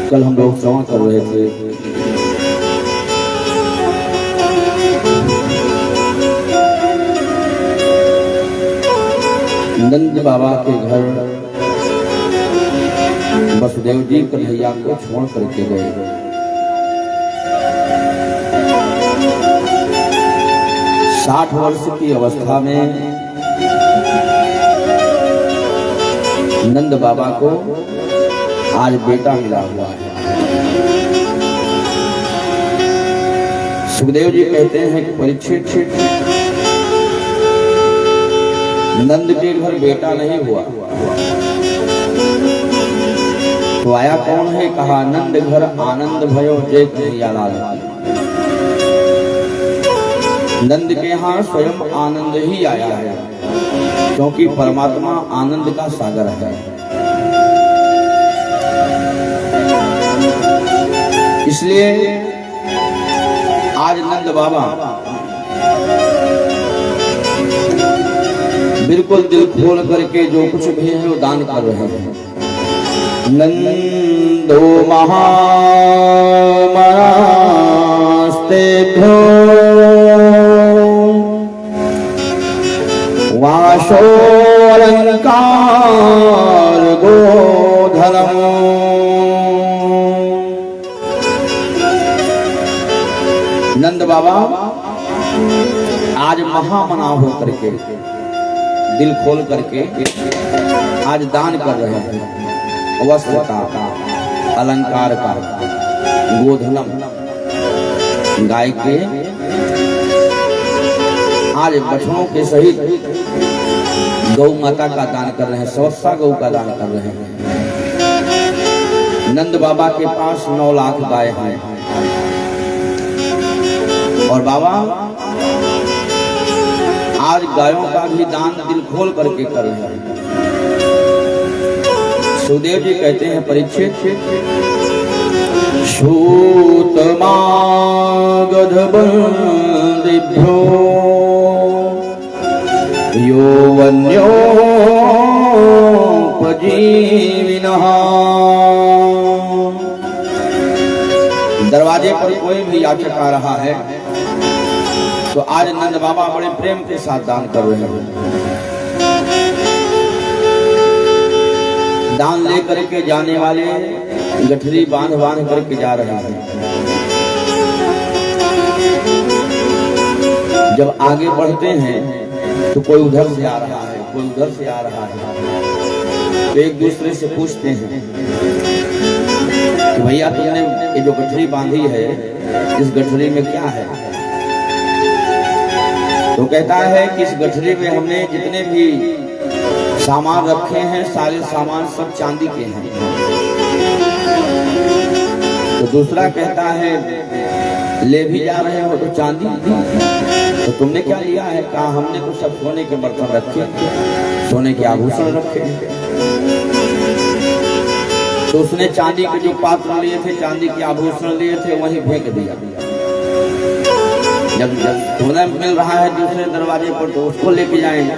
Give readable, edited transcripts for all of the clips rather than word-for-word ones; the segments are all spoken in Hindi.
कल हम लोग श्रवण कर रहे थे नंद बाबा के घर वसुदेव जी कन्हैया को छोड़ करके गए। साठ वर्ष की अवस्था में नंद बाबा को आज बेटा मिला हुआ है। सुखदेव जी कहते हैं कि परीक्षित, नंद के घर बेटा नहीं हुआ तो आया कौन है? कहा नंद घर आनंद भयो जय कन्हैया लाल। नंद के यहाँ स्वयं आनंद ही आया है, क्योंकि परमात्मा आनंद का सागर है। इसलिए आज नंद बाबा बिल्कुल दिल खोल करके जो कुछ भी है वो दान कर रहे हैं। नंदो महामनास्तेभ्यो वाशो अलंकार गोधनम। नंद बाबा आज महामना हो करके दिल खोल करके आज दान कर रहे हैं। वस्त्र का, अलंकार का, गोधनम गाय के, आज बछड़ों के सहित गौ माता का दान कर रहे हैं। सवस्सा गौ का दान कर रहे हैं। नंद बाबा के पास 9 लाख गाय हैं और बाबा आज गायों का भी दान दिल खोल करके कर रहे हैं। सुखदेव जी कहते हैं परीक्षित, शूतमागधबन्दिभ्यो यौवन्योपजीविनः। दरवाजे पर कोई भी याचक आ रहा है तो आज नंद बाबा बड़े प्रेम के साथ दान कर रहे हैं। दान ले करके जाने वाले गठरी बांध करके जा रहे हैं। जब आगे बढ़ते हैं तो कोई उधर से आ रहा है, कोई उधर से आ रहा है, तो एक दूसरे से पूछते हैं कि भैया तुमने ये जो गठरी बांधी है इस गठरी में क्या है? तो कहता है कि इस गठरी में हमने जितने भी सामान रखे हैं सारे सामान सब चांदी के हैं। तो दूसरा कहता है ले भी जा रहे हो तो चांदी, तो तुमने क्या लिया है? कहा हमने तो सब सोने के बर्तन रखे, सोने के आभूषण रखे। तो उसने चांदी के जो पात्र लिए थे, चांदी के आभूषण लिए थे, वहीं फेंक दिया। जब सोना मिल रहा है दूसरे दरवाजे पर तो उसको लेके जाएंगे,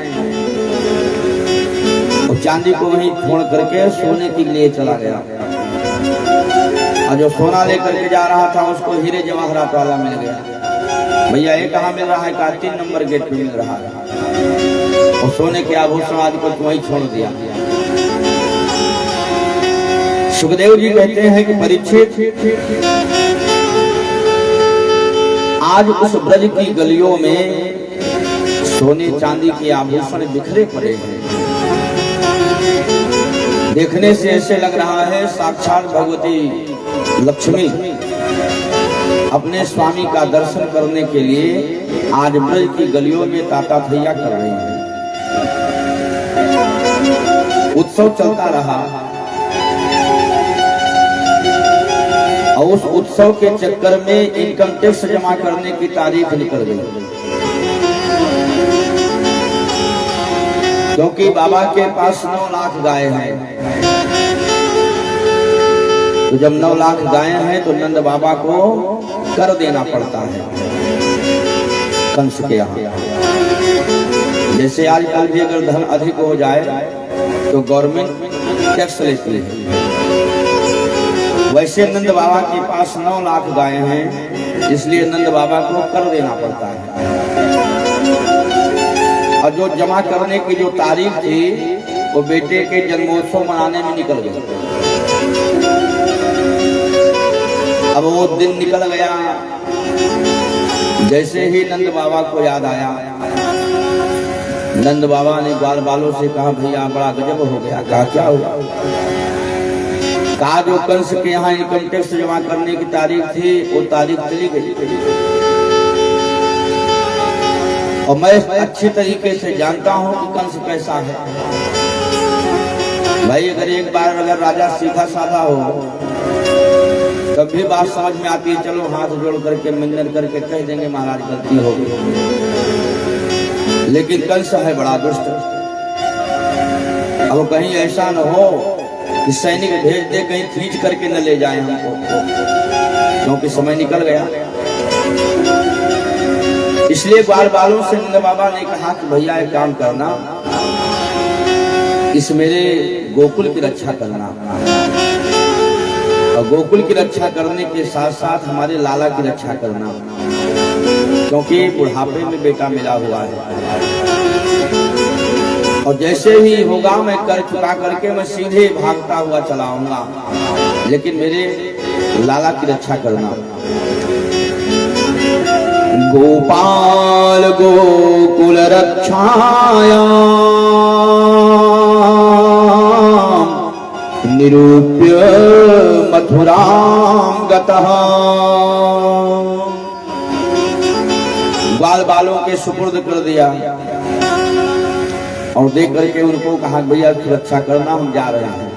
और चांदी को वहीं छोड़ करके सोने के लिए चला गया। और जो सोना लेकर के जा रहा था उसको हीरे जवाहरात वाला मिल गया। भैया ये कहाँ मिल रहा है? कहा 3 नंबर गेट पे मिल रहा है। और सोने के आभूषण आदि को वहीं छोड़ दिया। सुखदेव जी कहते हैं कि परीक्षित, आज उस ब्रज की गलियों में सोने चांदी के आभूषण बिखरे पड़े हैं। देखने से ऐसे लग रहा है साक्षात भगवती लक्ष्मी अपने स्वामी का दर्शन करने के लिए आज ब्रज की गलियों में ताताथैया कर रही है। उत्सव चलता रहा और उस उत्सव के चक्कर में इनकम टैक्स जमा करने की तारीख निकल गई, क्योंकि बाबा के पास 9 लाख गाय हैं। तो जब 9 लाख गाय हैं तो नंद बाबा को कर देना पड़ता है कंस के यहाँ। जैसे आजकल भी अगर धन अधिक हो जाए तो गवर्नमेंट टैक्स लेती है। वैसे नंद बाबा के पास 9 लाख गाय हैं, इसलिए नंद बाबा को कर देना पड़ता है। और जो जमा करने की जो तारीख थी वो बेटे के जन्मोत्सव मनाने में निकल गई। अब वो दिन निकल गया, जैसे ही नंद बाबा को याद आया, नंद बाबा ने ग्वाल बालों से कहा, भैया बड़ा गजब हो गया। कहा क्या हुआ? कहा जो कंस के यहाँ इनकम टैक्स जमा करने की तारीख थी वो तारीख चली गई, और मैं अच्छी तरीके से जानता हूँ कि कंस कैसा है। भाई अगर एक बार अगर राजा सीधा साधा हो तब भी बात समझ में आती है, चलो हाथ जोड़ करके मिन्नत करके कह देंगे महाराज गलती हो गई। लेकिन कंस है बड़ा दुष्ट। अब कहीं ऐसा न हो कि सैनिक भेज दे कहीं खींच करके न ले जाए हमको, क्योंकि समय निकल गया। इसलिए ग्वाल बालों से नंद बाबा ने कहा कि भैया एक काम करना, इस मेरे गोकुल की रक्षा करना, और गोकुल की रक्षा करने के साथ साथ हमारे लाला की रक्षा करना, क्योंकि बुढ़ापे में बेटा मिला हुआ है। और जैसे ही होगा मैं कर चुका करके मैं सीधे भागता हुआ चलाऊंगा, लेकिन मेरे लाला की रक्षा करना। गोपाल गोकुल रक्षाया निरूप्य मथुरां गतः। ग्वाल बालों के सुपुर्द कर दिया और देख करके उनको कहा भैया सुरक्षा करना, हम जा रहे हैं।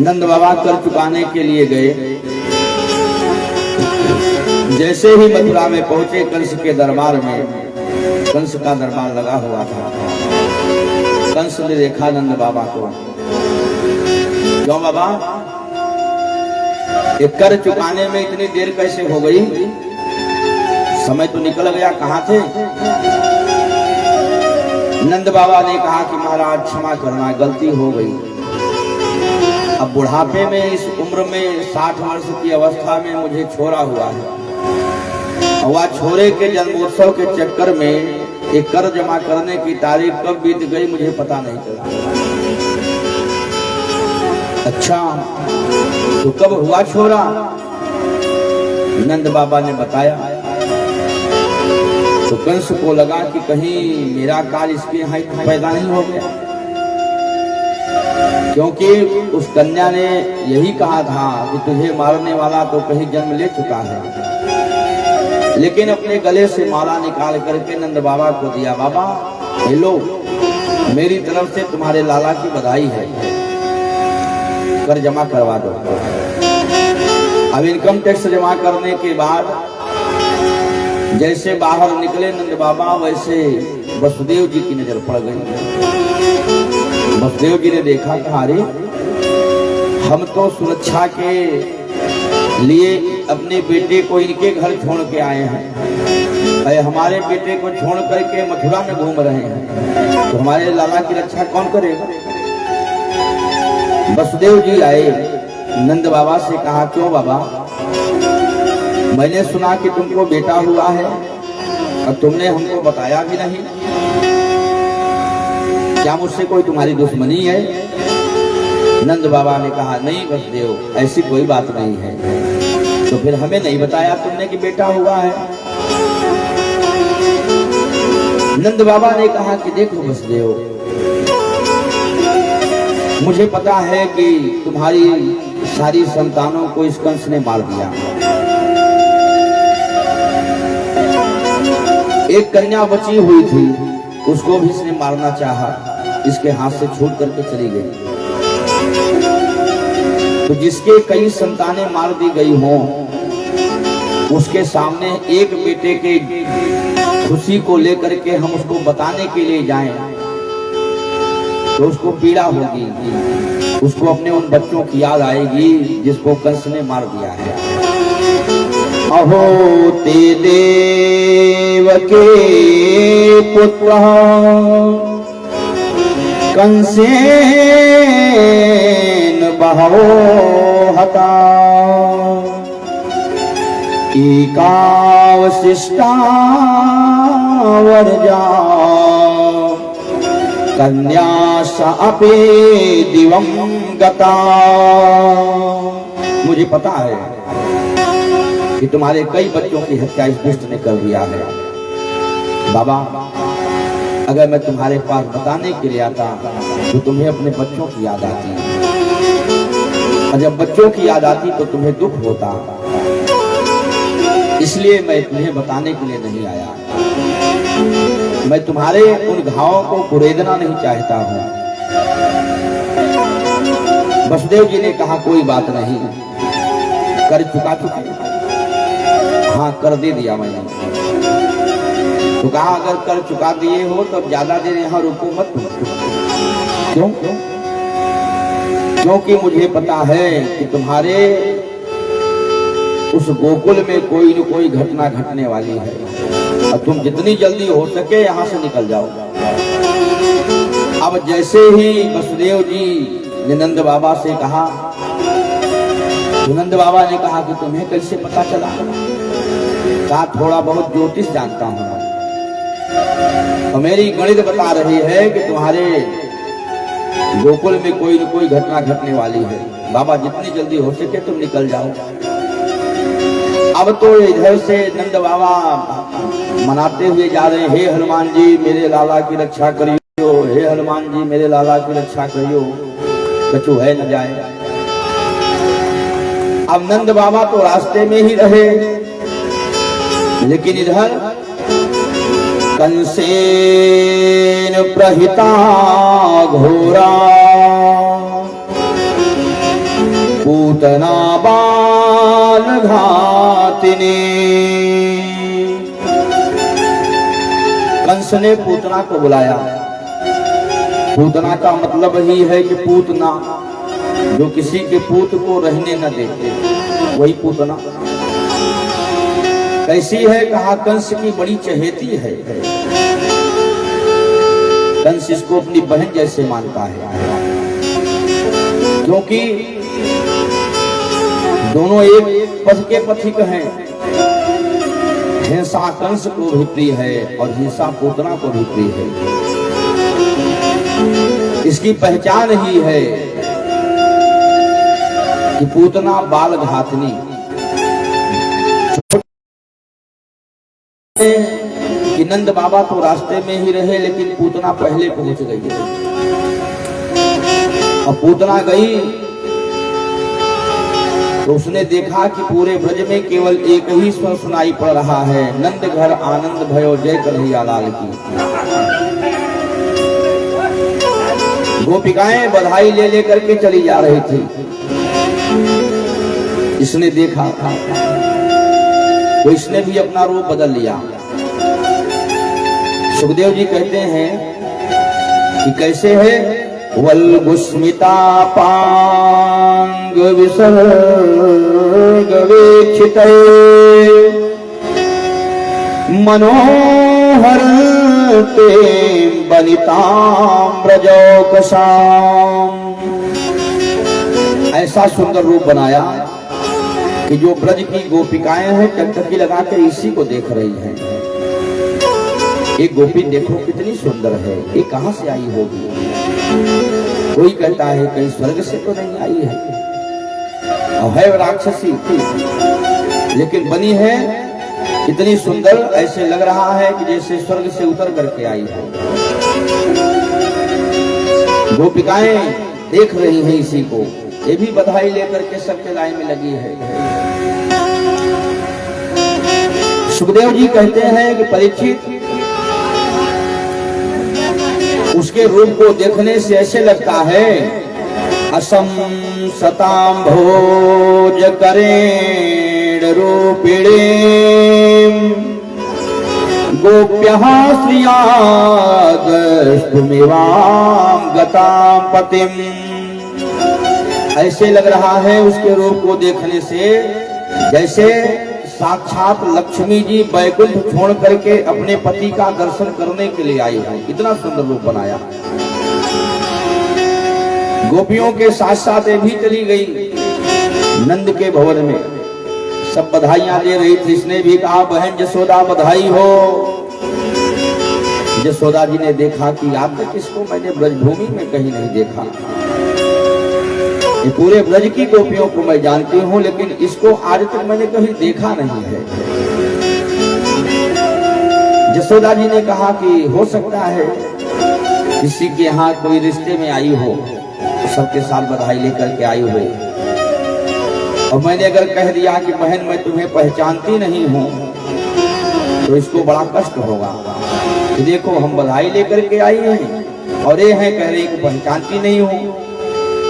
नंद बाबा कर चुकाने के लिए गए। जैसे ही मथुरा में पहुंचे कंस के दरबार में, कंस का दरबार लगा हुआ था। कंस ने देखा नंद बाबा को, क्यों बाबा ये कर चुकाने में इतनी देर कैसे हो गई? समय तो निकल गया, कहाँ थे? नंद बाबा ने कहा कि महाराज क्षमा करना, गलती हो गई। अब बुढ़ापे में इस उम्र में 60 वर्ष की अवस्था में मुझे छोड़ा हुआ है, और वह छोरे के जन्मोत्सव के चक्कर में एक कर जमा करने की तारीख कब बीत गई मुझे पता नहीं चला। अच्छा तो कब हुआ छोरा? नंद बाबा ने बताया। तो कंस को लगा कि कहीं मेरा काल इसके यहाँ पैदा नहीं हो गया, क्योंकि उस कन्या ने यही कहा था कि तुझे मारने वाला तो कहीं जन्म ले चुका है। लेकिन अपने गले से माला निकाल करके नंद बाबा को दिया। बाबा ये लो, मेरी तरफ से तुम्हारे लाला की बधाई है, कर जमा करवा दो। अब इनकम टैक्स जमा करने के बाद जैसे बाहर निकले नंद बाबा, वैसे वसुदेव जी की नजर पड़ गई। वसुदेव जी ने देखा कि अरे हम तो सुरक्षा के लिए अपने बेटे को इनके घर छोड़ के आए हैं, अरे हमारे बेटे को छोड़ करके मथुरा में घूम रहे हैं, तो हमारे लाला की रक्षा कौन करेगा? वसुदेव जी आए, नंद बाबा से कहा क्यों बाबा, मैंने सुना कि तुमको बेटा हुआ है और तुमने हमको बताया भी नहीं, क्या मुझसे कोई तुम्हारी दुश्मनी है? नंद बाबा ने कहा नहीं वसुदेव, ऐसी कोई बात नहीं है। तो फिर हमें नहीं बताया तुमने कि बेटा हुआ है? नंद बाबा ने कहा कि देखो वसुदेव, मुझे पता है कि तुम्हारी सारी संतानों को इस कंस ने मार दिया। एक कन्या बची हुई थी, उसको भी इसने मारना चाहा, इसके हाथ से छूट करके चली गई। तो जिसके कई संतानें मार दी गई हों, उसके सामने एक बेटे के खुशी को लेकर के हम उसको बताने के लिए जाएं तो उसको पीड़ा होगी, उसको अपने उन बच्चों की याद आएगी जिसको कंस ने मार दिया है। अहो ते देव के पुत्र कंसेन बहो हता एकावशिष्टावर्जा कन्या सापे दिवं गता। मुझे पता है कि तुम्हारे कई बच्चों की हत्या इस दुष्ट ने कर दिया है। बाबा, अगर मैं तुम्हारे पास बताने के लिए आता तो तुम्हें अपने बच्चों की याद आती, और जब बच्चों की याद आती तो तुम्हें दुख होता। इसलिए मैं तुम्हें बताने के लिए नहीं आया। मैं तुम्हारे उन घावों को कुरेदना नहीं चाहता हूं। वसुदेव जी ने कहा कोई बात नहीं, कर चुका चुके। हाँ, कर दे दिया मैंने। तो कहा अगर कर चुका दिए हो तो ज्यादा देर यहाँ रुको मत। क्यों? क्योंकि मुझे पता है कि तुम्हारे उस गोकुल में कोई न कोई घटना घटने वाली है, और तुम जितनी जल्दी हो सके यहाँ से निकल जाओ। अब जैसे ही वसुदेव जी ने नंद बाबा से कहा, तो नंद बाबा ने कहा कि तुम्हें कैसे पता चला? कहा थोड़ा बहुत ज्योतिष जानता हूं, और मेरी गणित बता रही है कि तुम्हारे गोकुल में कोई न कोई घटना घटने वाली है। बाबा जितनी जल्दी हो सके तुम निकल जाओ। अब तो इधर से नंद बाबा मनाते हुए जा रहे हैं, हे हनुमान जी मेरे लाला की रक्षा करियो, हे हनुमान जी मेरे लाला की रक्षा करियो, कछु है न जाए। अब नंद बाबा तो रास्ते में ही रहे, लेकिन इधर कंसेन प्रहिता घोरा पूतना बाल घातिनी। कंस ने पूतना को बुलाया। पूतना का मतलब ही है कि पूतना, जो किसी के पूत को रहने न देते, वही पूतना। कैसी है? कहा कंस की बड़ी चहेती है। कंस इसको अपनी बहन जैसे मानता है, क्योंकि दोनों एक पथ के पथिक हैं। हिंसा कंस को भी प्रिय है और हिंसा पूतना को भी प्रिय है। इसकी पहचान ही है कि पूतना बाल घातनी। कि नंद बाबा तो रास्ते में ही रहे, लेकिन पूतना पहले पहुंच गई। और पूतना गई तो उसने देखा कि पूरे ब्रज में केवल एक ही स्वर सुनाई पड़ रहा है, नंद घर आनंद भयो जय कन्हैया लाल की। गोपिकाएं बधाई ले लेकर के चली जा रही थी। इसने देखा तो इसने भी अपना रूप बदल लिया। सुखदेव जी कहते हैं कि कैसे है? वल्गुस्मिता पांग विसर्ग वीक्षिते मनोहर ते बनितां ब्रजौकसाम। ऐसा सुंदर रूप बनाया कि जो ब्रज की गोपिकाएं हैं टकटकी लगा के इसी को देख रही हैं। एक गोपी देखो कितनी सुंदर है, ये कहां से आई होगी? कोई कहता है कहीं स्वर्ग से तो नहीं आई है, और है राक्षसी थी, लेकिन बनी है इतनी सुंदर, ऐसे लग रहा है कि जैसे स्वर्ग से उतर करके आई है। गोपिकाएं देख रही हैं इसी को, ये भी बधाई लेकर के सबके लाइन में लगी है। सुखदेव जी कहते हैं कि परीक्षित, उसके रूप को देखने से ऐसे लगता है असम सताम भोज करेण रूपिणे गोप्यः श्रिया द्रष्टुमिवां गतां पतिम्। ऐसे लग रहा है उसके रूप को देखने से जैसे साक्षात लक्ष्मी जी बैकुंठ छोड़ करके अपने पति का दर्शन करने के लिए आई है। इतना सुंदर रूप बनाया। गोपियों के साथ साथ ये भी चली गई नंद के भवन में, सब बधाइयां दे रही थी। इसने भी कहा बहन जसोदा बधाई हो। जसोदा जी ने देखा कि आज तक इसको मैंने ब्रजभूमि में कहीं नहीं देखा, ये पूरे ब्रज की गोपियों को मैं जानती हूँ लेकिन इसको आज तक मैंने कहीं देखा नहीं है। जसोदा जी ने कहा कि हो सकता है किसी के यहाँ कोई रिश्ते में आई हो, सबके साथ बधाई लेकर के आई हो, और मैंने अगर कह दिया कि बहन मैं तुम्हें पहचानती नहीं हूँ तो इसको बड़ा कष्ट होगा। तो देखो हम बधाई लेकर के आई हैं और ये हैं कह रही कि पहचानती नहीं हूँ।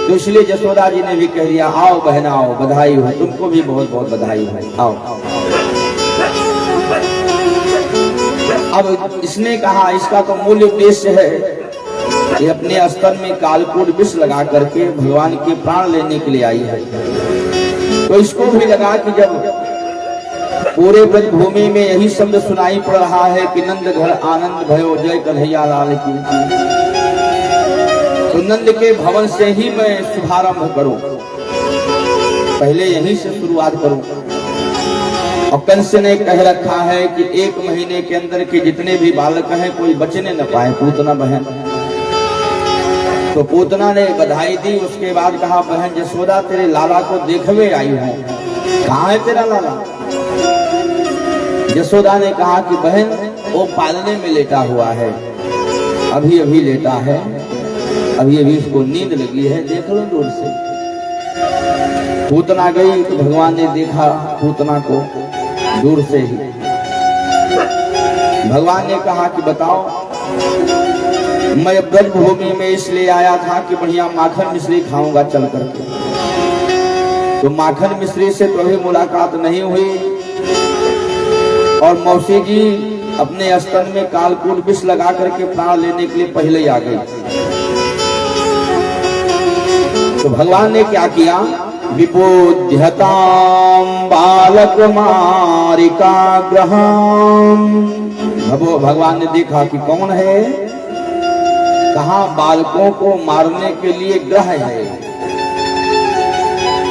तो इसलिए जसोदा जी ने भी कह दिया आओ बहन आओ, बधाई हो, तुमको भी बहुत बहुत बधाई हो, आओ। अब इसने कहा इसका तो मूल उद्देश्य है कि अपने स्तन में कालकूट विष लगा करके भगवान के प्राण लेने के लिए आई है। तो इसको भी लगा कि जब पूरे ब्रजभूमि में यही शब्द सुनाई पड़ रहा है कि नंद घर आनंद भयो जय कन्हैया लाल की, तो नंद के भवन से ही मैं शुभारंभ करूं, पहले यहीं से शुरुआत करूं। और कंस ने कह रखा है कि 1 महीने के अंदर के जितने भी बालक हैं कोई बचने न पाए, पूतना बहन। तो पूतना ने बधाई दी। उसके बाद कहा बहन जसोदा तेरे लाला को देखवे आई हूं, कहाँ है तेरा लाला? जसोदा ने कहा कि बहन वो पालने में लेटा हुआ है, अभी अभी लेटा है, अभी अभी उसको नींद लगी है, देख लो दूर से। पूतना गई तो भगवान ने देखा पूतना को दूर से ही। भगवान ने कहा कि बताओ, मैं ब्रजभूमि में इसलिए आया था कि बढ़िया माखन मिश्री खाऊंगा चल करके। तो माखन मिश्री से तो अभी मुलाकात नहीं हुई और मौसी जी अपने स्तन में कालकूट विष लगा करके प्राण लेने के लिए पहले ही आ गई। तो भगवान ने क्या किया, विपोध्यताम बालक मारिका ग्रहम। भगवान ने देखा कि कौन है, कहा बालकों को मारने के लिए ग्रह है,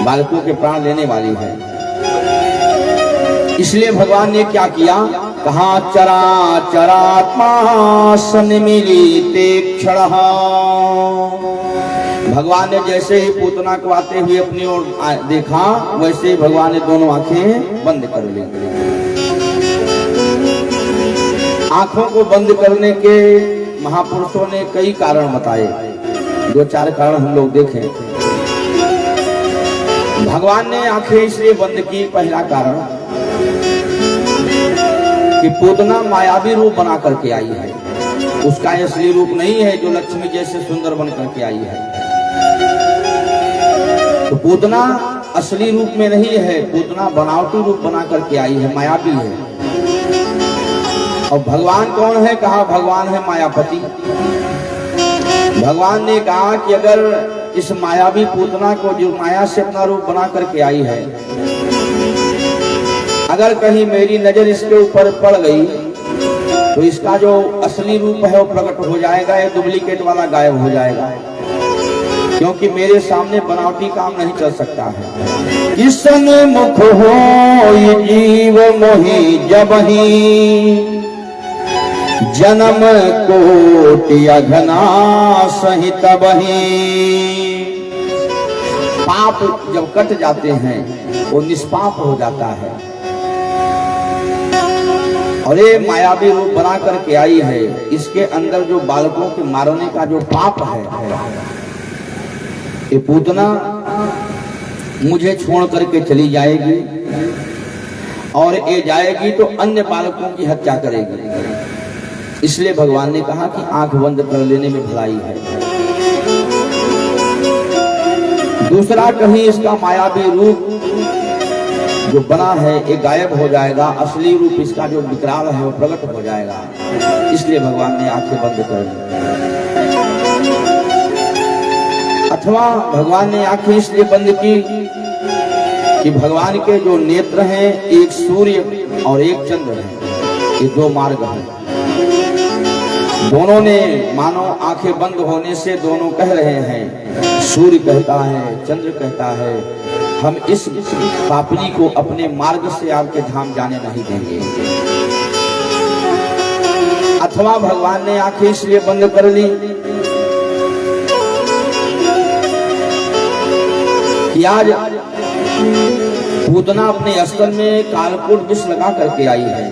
बालकों के प्राण लेने वाली है। इसलिए भगवान ने क्या किया, कहा चरा चरात्मा सन्मिलिते क्षणः। भगवान ने जैसे ही पूतना को आते हुए अपनी ओर देखा, वैसे ही भगवान ने दोनों आंखें बंद कर ली। आंखों को बंद करने के महापुरुषों ने कई कारण बताए, 2-4 कारण हम लोग देखें। भगवान ने आंखें इसलिए बंद की, पहला कारण कि पूतना मायावी रूप बना करके आई है, उसका असली रूप नहीं है जो लक्ष्मी जैसे सुंदर बन करके आई है। तो पूतना असली रूप में नहीं है, पूतना बनावटी रूप बना करके आई है, मायावी है। और भगवान कौन है, कहा भगवान है मायापति। भगवान ने कहा कि अगर इस मायावी पूतना को जो माया से अपना रूप बना करके आई है, अगर कहीं मेरी नजर इसके ऊपर पड़ गई तो इसका जो असली रूप है वो प्रकट हो जाएगा, ये डुप्लीकेट वाला गायब हो जाएगा, क्योंकि मेरे सामने बनावटी काम नहीं चल सकता है। किसन मुख हो जीव मोहि जबहि, जन्म कोटि अघना सहित बहि। पाप जब कट जाते हैं वो निष्पाप हो जाता है, और ये मायावी रूप बना करके आई है, इसके अंदर जो बालकों के मारने का जो पाप है, ये पूतना मुझे छोड़ करके चली जाएगी, और ये जाएगी तो अन्य बालकों की हत्या करेगी। इसलिए भगवान ने कहा कि आंख बंद कर लेने में भलाई है। दूसरा, कहीं इसका मायावी रूप जो बना है ये गायब हो जाएगा, असली रूप इसका जो विकराल है वो प्रकट हो जाएगा। इसलिए भगवान ने आंखें बंद कर दी। अथवा भगवान ने आंखें इसलिए बंद की कि भगवान के जो नेत्र हैं, एक सूर्य और एक चंद्र है, ये 2 मार्ग हैं। दोनों ने मानो आंखें बंद होने से दोनों कह रहे हैं, सूर्य कहता है, चंद्र कहता है, हम इस पापड़ी को अपने मार्ग से आपके धाम जाने नहीं देंगे। अथवा भगवान ने आंखें इसलिए बंद कर ली कि आज पूतना अपने स्थल में कालकूट विष लगा करके आई है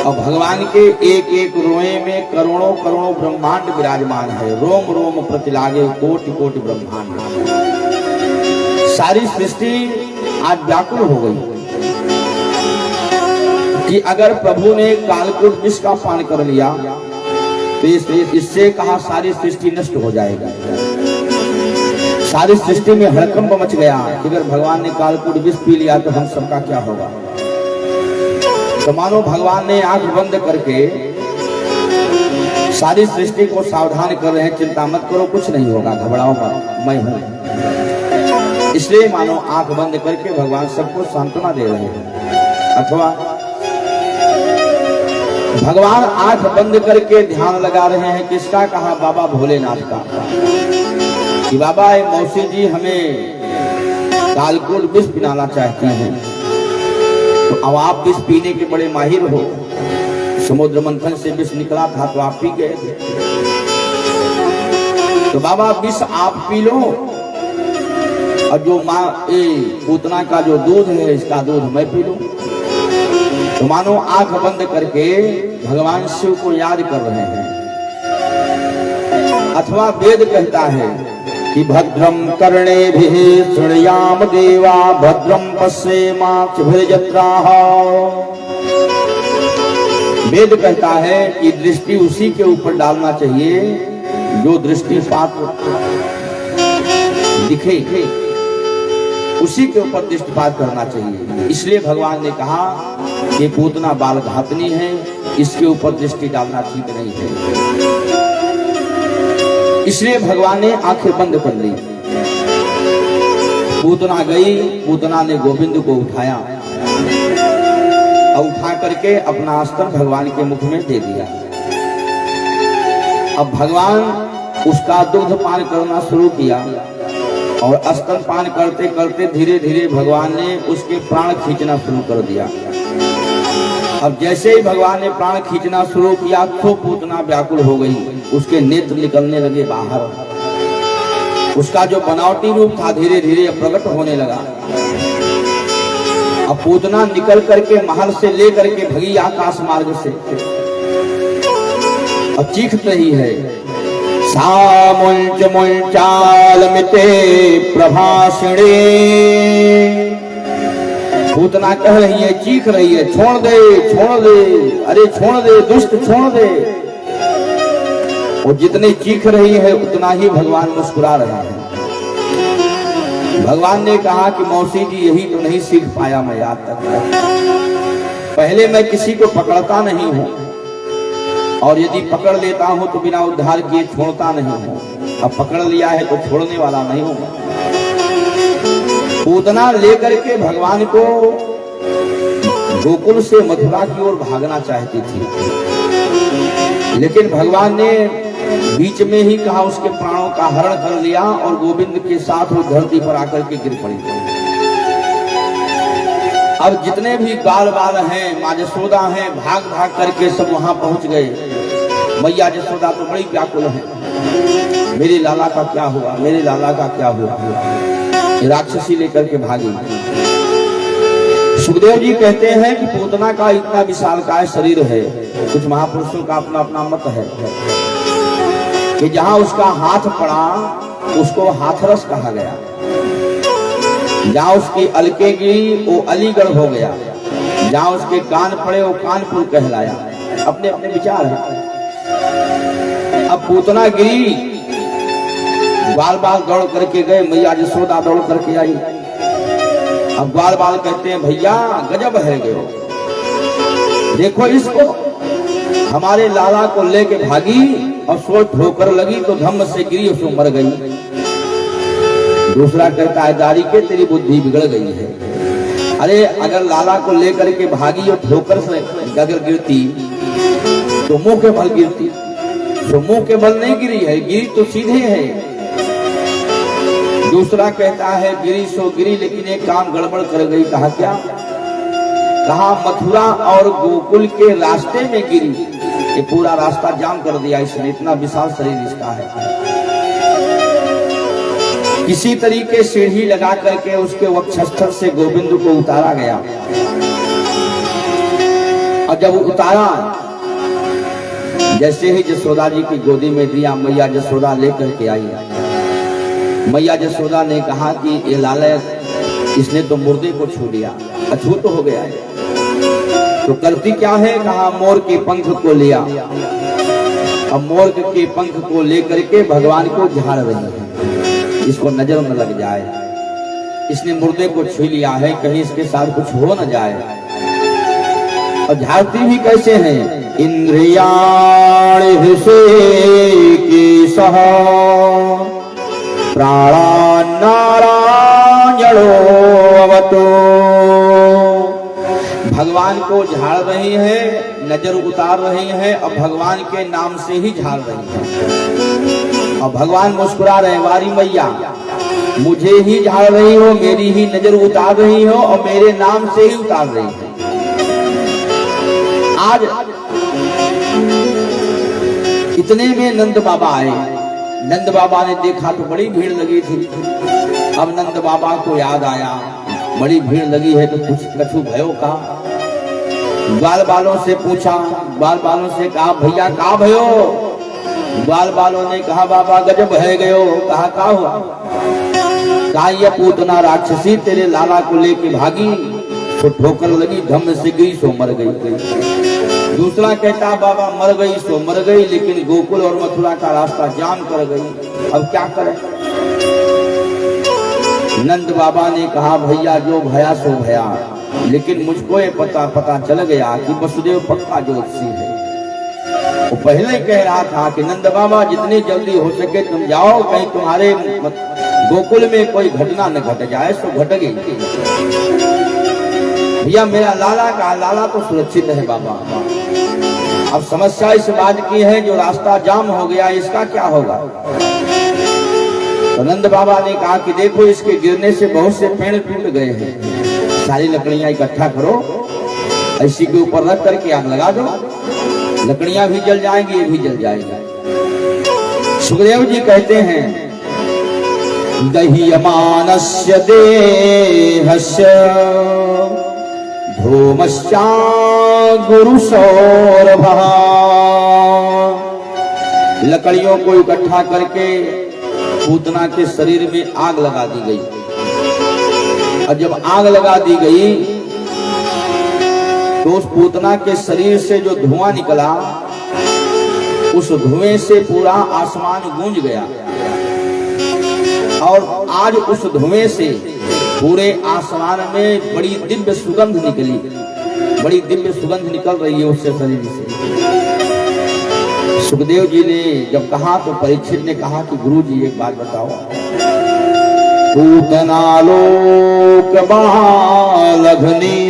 और भगवान के एक एक रोए में करोड़ों करोड़ों ब्रह्मांड विराजमान है। रोम रोम प्रतिलागे कोटि कोटि ब्रह्मांड। सारी सृष्टि आज व्याकुल हो गई कि अगर प्रभु ने कालकूट विष का पान कर लिया तो इससे कहा सारी सृष्टि नष्ट हो जाएगा। सारी सृष्टि में हड़कंप मच गया कि अगर भगवान ने कालकूट विष पी लिया तो हम सबका क्या होगा। तो मानो भगवान ने आंख बंद करके सारी सृष्टि को सावधान कर रहे हैं, चिंता मत करो, कुछ नहीं होगा, घबराओ मत, मैं हूं। इसलिए मानो आंख बंद करके भगवान सबको सांत्वना दे रहे हैं। अथवा भगवान आंख बंद करके ध्यान लगा रहे हैं, किसका कहा, बाबा भोलेनाथ का, कि बाबा मौसी जी हमें कालकूट विष पिलाना चाहती हैं, तो अब आप विष पीने के बड़े माहिर हो, समुद्र मंथन से विष निकला था तो आप पी गए थे, तो बाबा विष आप पी लो और जो माँ पूतना का जो दूध है इसका दूध मैं पी लूं। तो मानो आंख बंद करके भगवान शिव को याद कर रहे हैं। अथवा वेद कहता है कि भद्रम कर्णेभिः शृणुयाम देवा भद्रम पश्येमाक्षभिर्यत्राः। वेद कहता है कि दृष्टि उसी के ऊपर डालना चाहिए जो दृष्टिपात दिखे, उसी के ऊपर दृष्टिपात करना चाहिए। इसलिए भगवान ने कहा कि पूतना बाल घातनी है, इसके ऊपर दृष्टि डालना ठीक नहीं है। इसलिए भगवान ने आंखें बंद कर ली। पूतना गई, पूतना ने गोविंद को उठाया और उठा करके अपना अस्त्र भगवान के मुख में दे दिया। अब भगवान उसका दुग्ध पान करना शुरू किया और स्तन पान करते करते धीरे धीरे भगवान ने उसके प्राण खींचना शुरू कर दिया। अब जैसे ही भगवान ने प्राण खींचना शुरू किया तो पूतना व्याकुल हो गई, उसके नेत्र निकलने लगे बाहर। उसका जो बनावटी रूप था धीरे धीरे प्रकट होने लगा। अब पूतना निकल करके महल से लेकर के भगी आकाश मार्ग से और चीख रही है, सामुंच मुंचालमिते प्रभाषिणे। पूतना कह रही है, चीख रही है, छोड़ दे, छोड़ दे, अरे छोड़ दे, दुष्ट छोड़ दे। वो जितनी चीख रही है उतना ही भगवान मुस्कुरा रहे हैं। भगवान ने कहा कि मौसी जी यही तो नहीं सीख पाया मैं आज तक। पहले मैं किसी को पकड़ता नहीं हूं और यदि पकड़ लेता हूं तो बिना उद्धार किए छोड़ता नहीं हूं। अब पकड़ लिया है तो छोड़ने वाला नहीं हूं। पूतना लेकर के भगवान को गोकुल से मथुरा की ओर भागना चाहती थी, लेकिन भगवान ने बीच में ही कहा उसके प्राणों का हरण कर लिया और गोविंद के साथ वो धरती पर आकर के गिर पड़ी। अब जितने भी बाल बाल हैं, माँ यशोदा हैं, भाग भाग करके सब वहां पहुंच गए। मैया यशोदा तो बड़ी व्याकुल है, मेरे लाला का क्या हुआ, मेरे लाला का क्या हुआ। राक्षसी लेकर के भागी। सुखदेव जी कहते हैं कि पूतना का इतना विशालकाय शरीर है, कुछ महापुरुषों का अपना अपना मत है कि जहां उसका हाथ पड़ा उसको हाथरस कहा गया, जहां उसकी अलके गिरी वो अलीगढ़ हो गया, जहां उसके कान पड़े वो कानपुर कहलाया। अपने अपने विचार है। अब पूतना गिरी, ग्वाल बाल दौड़ करके गए, मैया यशोदा दौड़ करके आई। अब ग्वाल बाल कहते हैं, भैया गजब है गयो, देखो इसको, हमारे लाला को लेके भागी और सो ठोकर लगी तो धम्म से गिरी, उसको मर गई। दूसरा कहता है, दारी के तेरी बुद्धि बिगड़ गई है। अरे अगर लाला को लेकर के भागी और ठोकर से अगर गिरती तो मुंह के बल गिरती, तो मुंह के बल नहीं गिरी है, गिरी तो सीधे है। दूसरा कहता है गिरी सो गिरी, लेकिन एक काम गड़बड़ कर गई। कहा क्या? कहा मथुरा और गोकुल के रास्ते में गिरी, ये पूरा रास्ता जाम कर दिया इसने, इतना विशाल शरीर इसका है। किसी तरीके सीढ़ी लगा करके उसके वक्षस्थल से गोविंद को उतारा गया, और जब उतारा, जैसे ही जसोदा जी की गोदी में दिया, मैया जसोदा लेकर के आई। मैया जसोदा ने कहा कि ये लालच, इसने तो मुर्दे को छू लिया, अछूत हो गया है, तो करती क्या है? कहा मोर के पंख को लिया। अब मोर के पंख को लेकर के भगवान को झाड़ रही है, इसको नजर न लग जाए। इसने मुर्दे को छू लिया है, कहीं इसके साथ कुछ हो न जाए। और झाड़ती भी कैसे हैं? इंद्रियाणि हृषिकेशः प्राणान् नारायणो अवतो। भगवान को झाड़ रही है, नजर उतार रही है, और भगवान के नाम से ही झाड़ रही है। और भगवान मुस्कुरा रहे, वारी मैया मुझे ही झाड़ रही हो, मेरी ही नजर उतार रही हो, और मेरे नाम से ही उतार रही है। आज इतने में नंद बाबा आए। नंद बाबा ने देखा तो बड़ी भीड़ लगी थी। अब नंद बाबा को याद आया, बड़ी भीड़ लगी है तो कुछ कछु भयो का। ग्वाल बालों से पूछा, ग्वाल बालों से कहा भैया का भयो? ग्वाल बालों ने कहा बाबा गजब है गयो। कहा का हुआ? कहा ये पूतना राक्षसी तेरे लाला को लेके भागी, तो ठोकर लगी, धम्म से गई सो मर गई। दूसरा कहता बाबा मर गई सो मर गई, लेकिन गोकुल और मथुरा का रास्ता जाम कर गई, अब क्या करें? नंद बाबा ने कहा भैया जो भया सो भया, लेकिन मुझको ये पता चल गया कि वसुदेव पक्का ज्योतिषी है। वो पहले कह रहा था कि नंद बाबा जितनी जल्दी हो सके तुम जाओ, कहीं तुम्हारे गोकुल में कोई घटना न घट जाए। सो घट गई। भैया मेरा लाला का, लाला तो सुरक्षित है बाबा। अब समस्या इस बात की है जो रास्ता जाम हो गया, इसका क्या होगा? तो नंद बाबा ने कहा कि देखो इसके गिरने से बहुत से पेड़ टूट गए हैं, सारी लकड़ियां इकट्ठा करो, इसी के ऊपर रख करके आग लगा दो, लकड़ियां भी जल जाएंगी, ये भी जल जाएगा। सुखदेव जी कहते हैं दह्यमानस्य देहस्य धूमश्चा गुरु सौरभः। लकड़ियों को इकट्ठा करके पूतना के शरीर में आग लगा दी गई, और जब आग लगा दी गई तो उस पूतना के शरीर से जो धुआं निकला, उस धुएं से पूरा आसमान गूंज गया। और आज उस धुएं से पूरे आसमान में बड़ी दिव्य सुगंध निकली, बड़ी दिव्य सुगंध निकल रही है उससे शरीर से। सुखदेव जी ने जब कहा तो परीक्षित ने कहा कि गुरु जी एक बात बताओ, पूतना लोक बालघनी।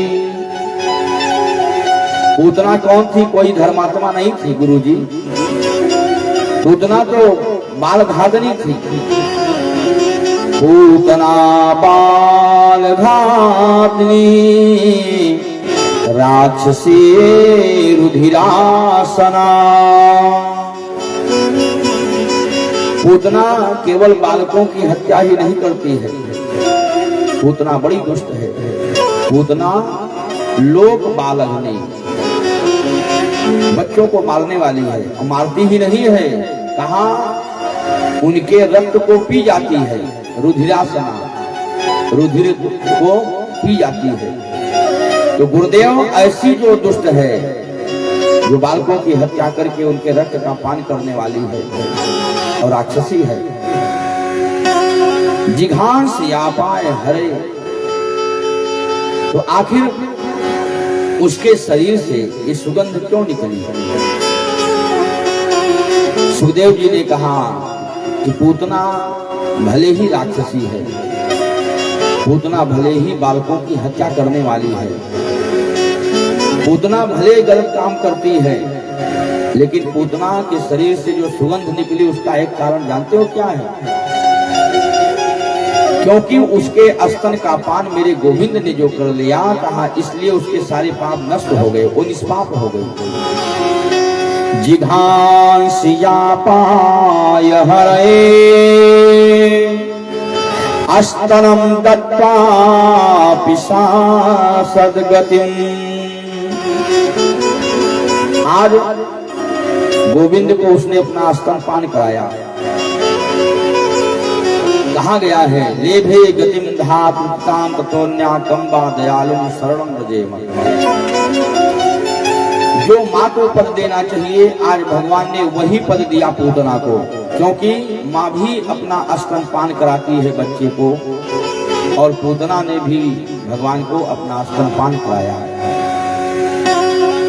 पूतना कौन थी? कोई धर्मात्मा नहीं थी गुरु जी, पूतना तो बालघातनी थी। पूतना बालघातनी राक्षसी रुधिरासना। पूतना केवल बालकों की हत्या ही नहीं करती है, पूतना बड़ी दुष्ट है। पूतना लोक बालघनी, बच्चों को मारने वाली है, और मारती ही नहीं है, कहा उनके रक्त को पी जाती है, रुधिरासना, रुधिर को पी जाती है। तो गुरुदेव ऐसी जो दुष्ट है, जो बालकों की हत्या करके उनके रक्त का पान करने वाली है और राक्षसी है। जिघांस यापाय हरे, तो आखिर उसके शरीर से ये सुगंध क्यों निकली? सुखदेव जी ने कहा कि पूतना भले ही राक्षसी है, पूतना भले ही बालकों की हत्या करने वाली है, पूतना भले गलत काम करती है, लेकिन पूतना के शरीर से जो सुगंध निकली उसका एक कारण जानते हो क्या है? क्योंकि उसके स्तन का पान मेरे गोविंद ने जो कर लिया, कहा इसलिए उसके सारे पाप नष्ट हो गए, वो निष्पाप हो गए। जिघांसिया पाय हरे अस्तनम दत्ता पिशासद्गतिम। आज गोविंद को उसने अपना स्तन पान कराया। कहा गया है लेभे गतिम धातुताम ततोन्याकम वा दयालुम शरणम व्रजेम। जो माँ को पद देना चाहिए आज भगवान ने वही पद दिया पूतना को, क्योंकि माँ भी अपना स्तनपान कराती है बच्चे को, और पूतना ने भी भगवान को अपना स्तनपान कराया।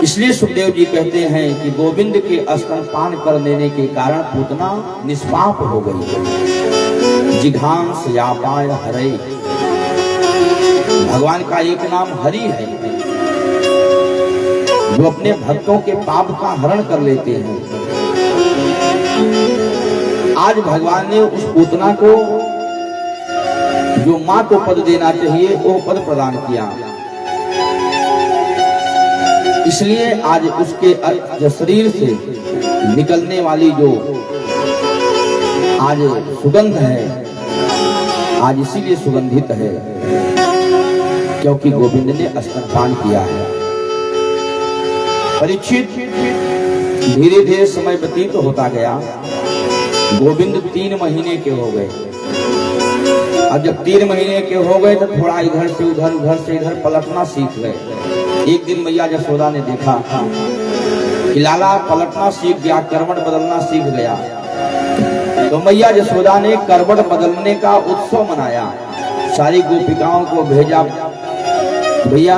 इसलिए सुखदेव जी कहते हैं कि गोविंद के स्तनपान कर लेने के कारण पूतना निष्पाप हो गई। जिघांस यापाय हरे, भगवान का एक नाम हरि है जो अपने भक्तों के पाप का हरण कर लेते हैं। आज भगवान ने उस पूतना को जो माँ को पद देना चाहिए वो पद प्रदान किया। इसलिए आज उसके शरीर से निकलने वाली जो आज सुगंध है, आज इसीलिए सुगंधित है क्योंकि गोविंद ने स्तनपान किया है। परीक्षित धीरे धीरे समय व्यतीत होता गया। गोविंद 3 महीने के हो गए। अब जब 3 महीने के हो गए तो थोड़ा इधर से उधर, उधर से इधर पलटना सीख गए। एक दिन मैया जसोदा ने देखा कि लाला पलटना सीख गया, करवट बदलना सीख गया, तो मैया जसोदा ने करवट बदलने का उत्सव मनाया। सारी गोपिकाओं को भेजा, भैया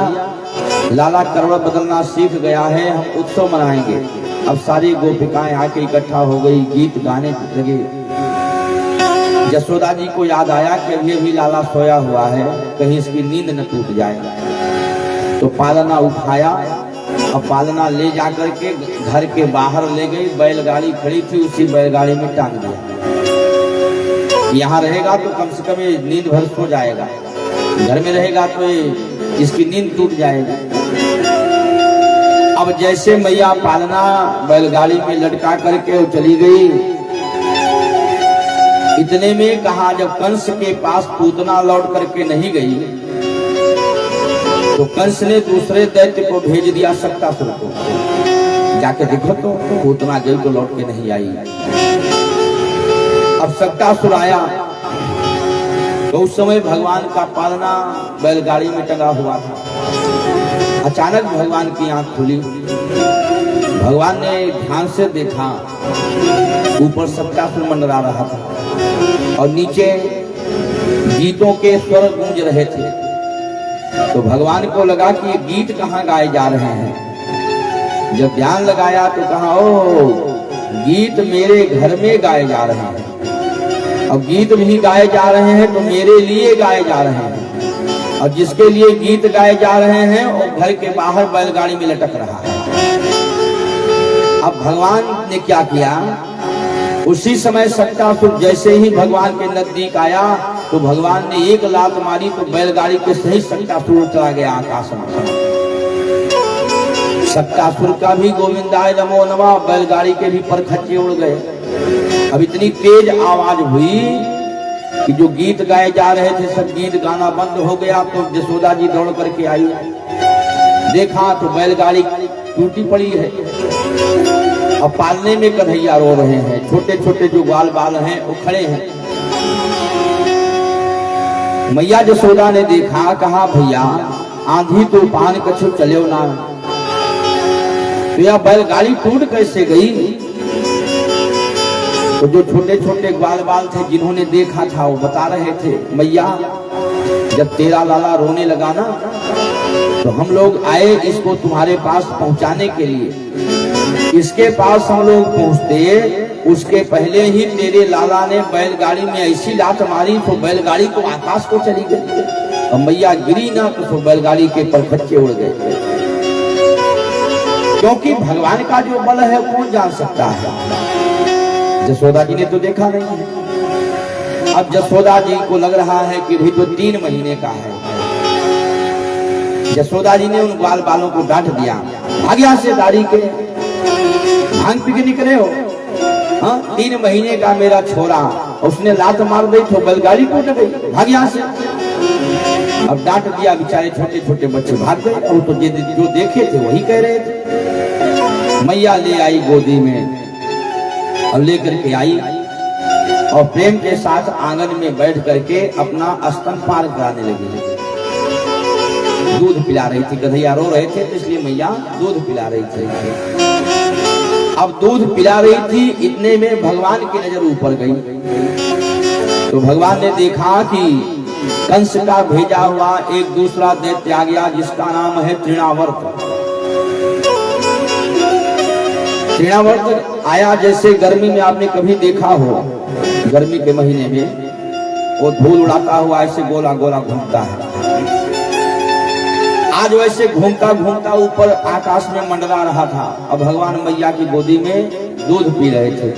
लाला करवट बदलना सीख गया है, हम उत्सव मनाएंगे। अब सारी गोपिकाएं आके इकट्ठा हो गई, गीत गाने लगे। जसोदा जी को याद आया कि अभी लाला सोया हुआ है, कहीं इसकी नींद न टूट जाए। तो पालना उठाया और पालना ले जाकर के घर के बाहर ले गई। बैलगाड़ी खड़ी थी, उसी बैलगाड़ी में टांग दिया। यहाँ रहेगा तो कम से कम नींद भर सो जाएगा, घर में रहेगा तो इसकी नींद टूट जाएगी। अब जैसे मैया पालना बैलगाड़ी में लटका करके वो चली गई, इतने में कहा जब कंस के पास पूतना लौट करके नहीं गई तो कंस ने दूसरे दैत्य को भेज दिया शक्तासुर को, जाके देखो तो पूतना गई तो लौट के नहीं आई। अब शक्तासुर आया तो उस समय भगवान का पालना बैलगाड़ी में टंगा हुआ था। अचानक भगवान की आंख खुली, भगवान ने ध्यान से देखा, ऊपर शक्तासुर मंडरा रहा था और नीचे गीतों के स्वर गूंज रहे थे। तो भगवान को लगा कि ये गीत कहाँ गाए जा रहे हैं। जब ध्यान लगाया तो कहा, ओ गीत मेरे घर में गाए जा रहे हैं। अब गीत भी गाए जा रहे हैं तो मेरे लिए गाए जा रहे हैं, और जिसके लिए गीत गाए जा रहे हैं वो घर के बाहर बैलगाड़ी में लटक रहा है। अब भगवान ने क्या किया, उसी समय शक्तासुर जैसे ही भगवान के नजदीक आया तो भगवान ने एक लात मारी तो बैलगाड़ी के सही शक्तासुर चला गया आकाश में। शक्तासुर का भी गोविंदाय नमो नमः, बैलगाड़ी के भी परखच्चे उड़ गए। अब इतनी तेज आवाज हुई कि जो गीत गाए जा रहे थे सब गीत गाना बंद हो गया। तो जसोदा जी दौड़ करके आई, देखा तो बैलगाड़ी टूटी पड़ी है। अब पालने में कन्हैया रो रहे हैं, छोटे छोटे जो ग्वाल बाल हैं वो खड़े हैं। मैया जसोदा ने देखा, कहा भैया आंधी तूफान कछु चले ना, तो यह बैलगाड़ी टूट कैसे गई। तो जो छोटे छोटे ग्वाल बाल थे जिन्होंने देखा था वो बता रहे थे, मैया जब तेरा लाला रोने लगा ना तो हम लोग आए इसको तुम्हारे पास पहुंचाने के लिए। इसके पास हम लोग पहुंचते उसके पहले ही तेरे लाला ने बैलगाड़ी में ऐसी लात मारी तो बैलगाड़ी को आकाश को चली गई, और मैया गिरी ना तो बैलगाड़ी के परखच्चे उड़ गए। क्योंकि भगवान का जो बल है कौन जान सकता है। जसोदा जी ने तो देखा नहीं है। अब जसोदा जी को लग रहा है कि भाई तो 3 महीने का है। जसोदा जी ने उन ग्वाल बालों को डांट दिया, भाग्या से दाढ़ी के भांग पी के निकले हो। हाँ, 3 महीने का मेरा छोरा, उसने लात मार दी तो बैलगाड़ी टूट गई, भाग्या से। अब डांट दिया, बेचारे छोटे छोटे बच्चे भाग गए। और तो जो देखे थे वही कह रहे थे। मैया ले आई गोदी में, अब लेकर के आई और प्रेम के साथ आंगन में बैठ करके अपना स्तन पान कराने लगी। दूध पिला रही थी, गधैया रो रहे थे तो इसलिए मैया दूध पिला रही थी। अब दूध पिला रही थी, इतने में भगवान की नजर ऊपर गई। तो भगवान ने देखा कि कंस का भेजा हुआ एक दूसरा दैत्य आ गया, जिसका नाम है तृणावर्त। तृणावर्त आया जैसे गर्मी में आपने कभी देखा हो, गर्मी के महीने में वो धूल उड़ाता हुआ ऐसे गोला गोला घूमता है। आज वैसे घूमता घूमता ऊपर आकाश में मंडरा रहा था। अब भगवान मैया की गोदी में दूध पी रहे थे।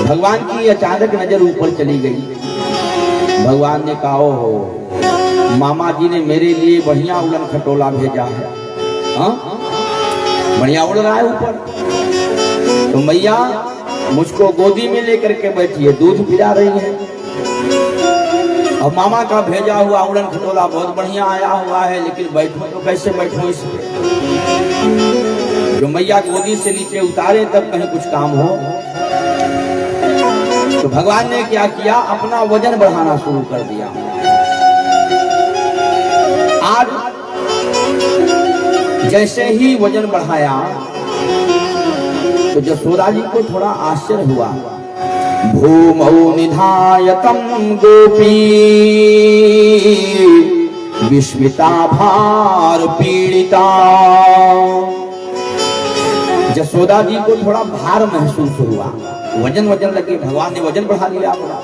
भगवान की अचानक नजर ऊपर चली गई। भगवान ने कहा, ओहो, मामा जी ने मेरे लिए बढ़िया उड़न खटोला भेजा है। हाँ, बढ़िया उड़ रहा है ऊपर। तो मैया मुझको गोदी में लेकर के बैठी है, दूध पिला रही है। और मामा का भेजा हुआ उड़न खटोला बहुत बढ़िया आया हुआ है, लेकिन बैठो तो कैसे बैठो इस पे। जो मैया गोदी से नीचे उतारे तब कहीं कुछ काम हो। तो भगवान ने क्या किया, अपना वजन बढ़ाना शुरू कर दिया। आज जैसे ही वजन बढ़ाया तो जसोदा जी को थोड़ा आश्चर्य हुआ। भूमौ निधायतम गोपी विस्मिता भार पीड़िता। जसोदा जी को थोड़ा भार महसूस हुआ, वजन लगे। भगवान ने वजन बढ़ा लिया अपना।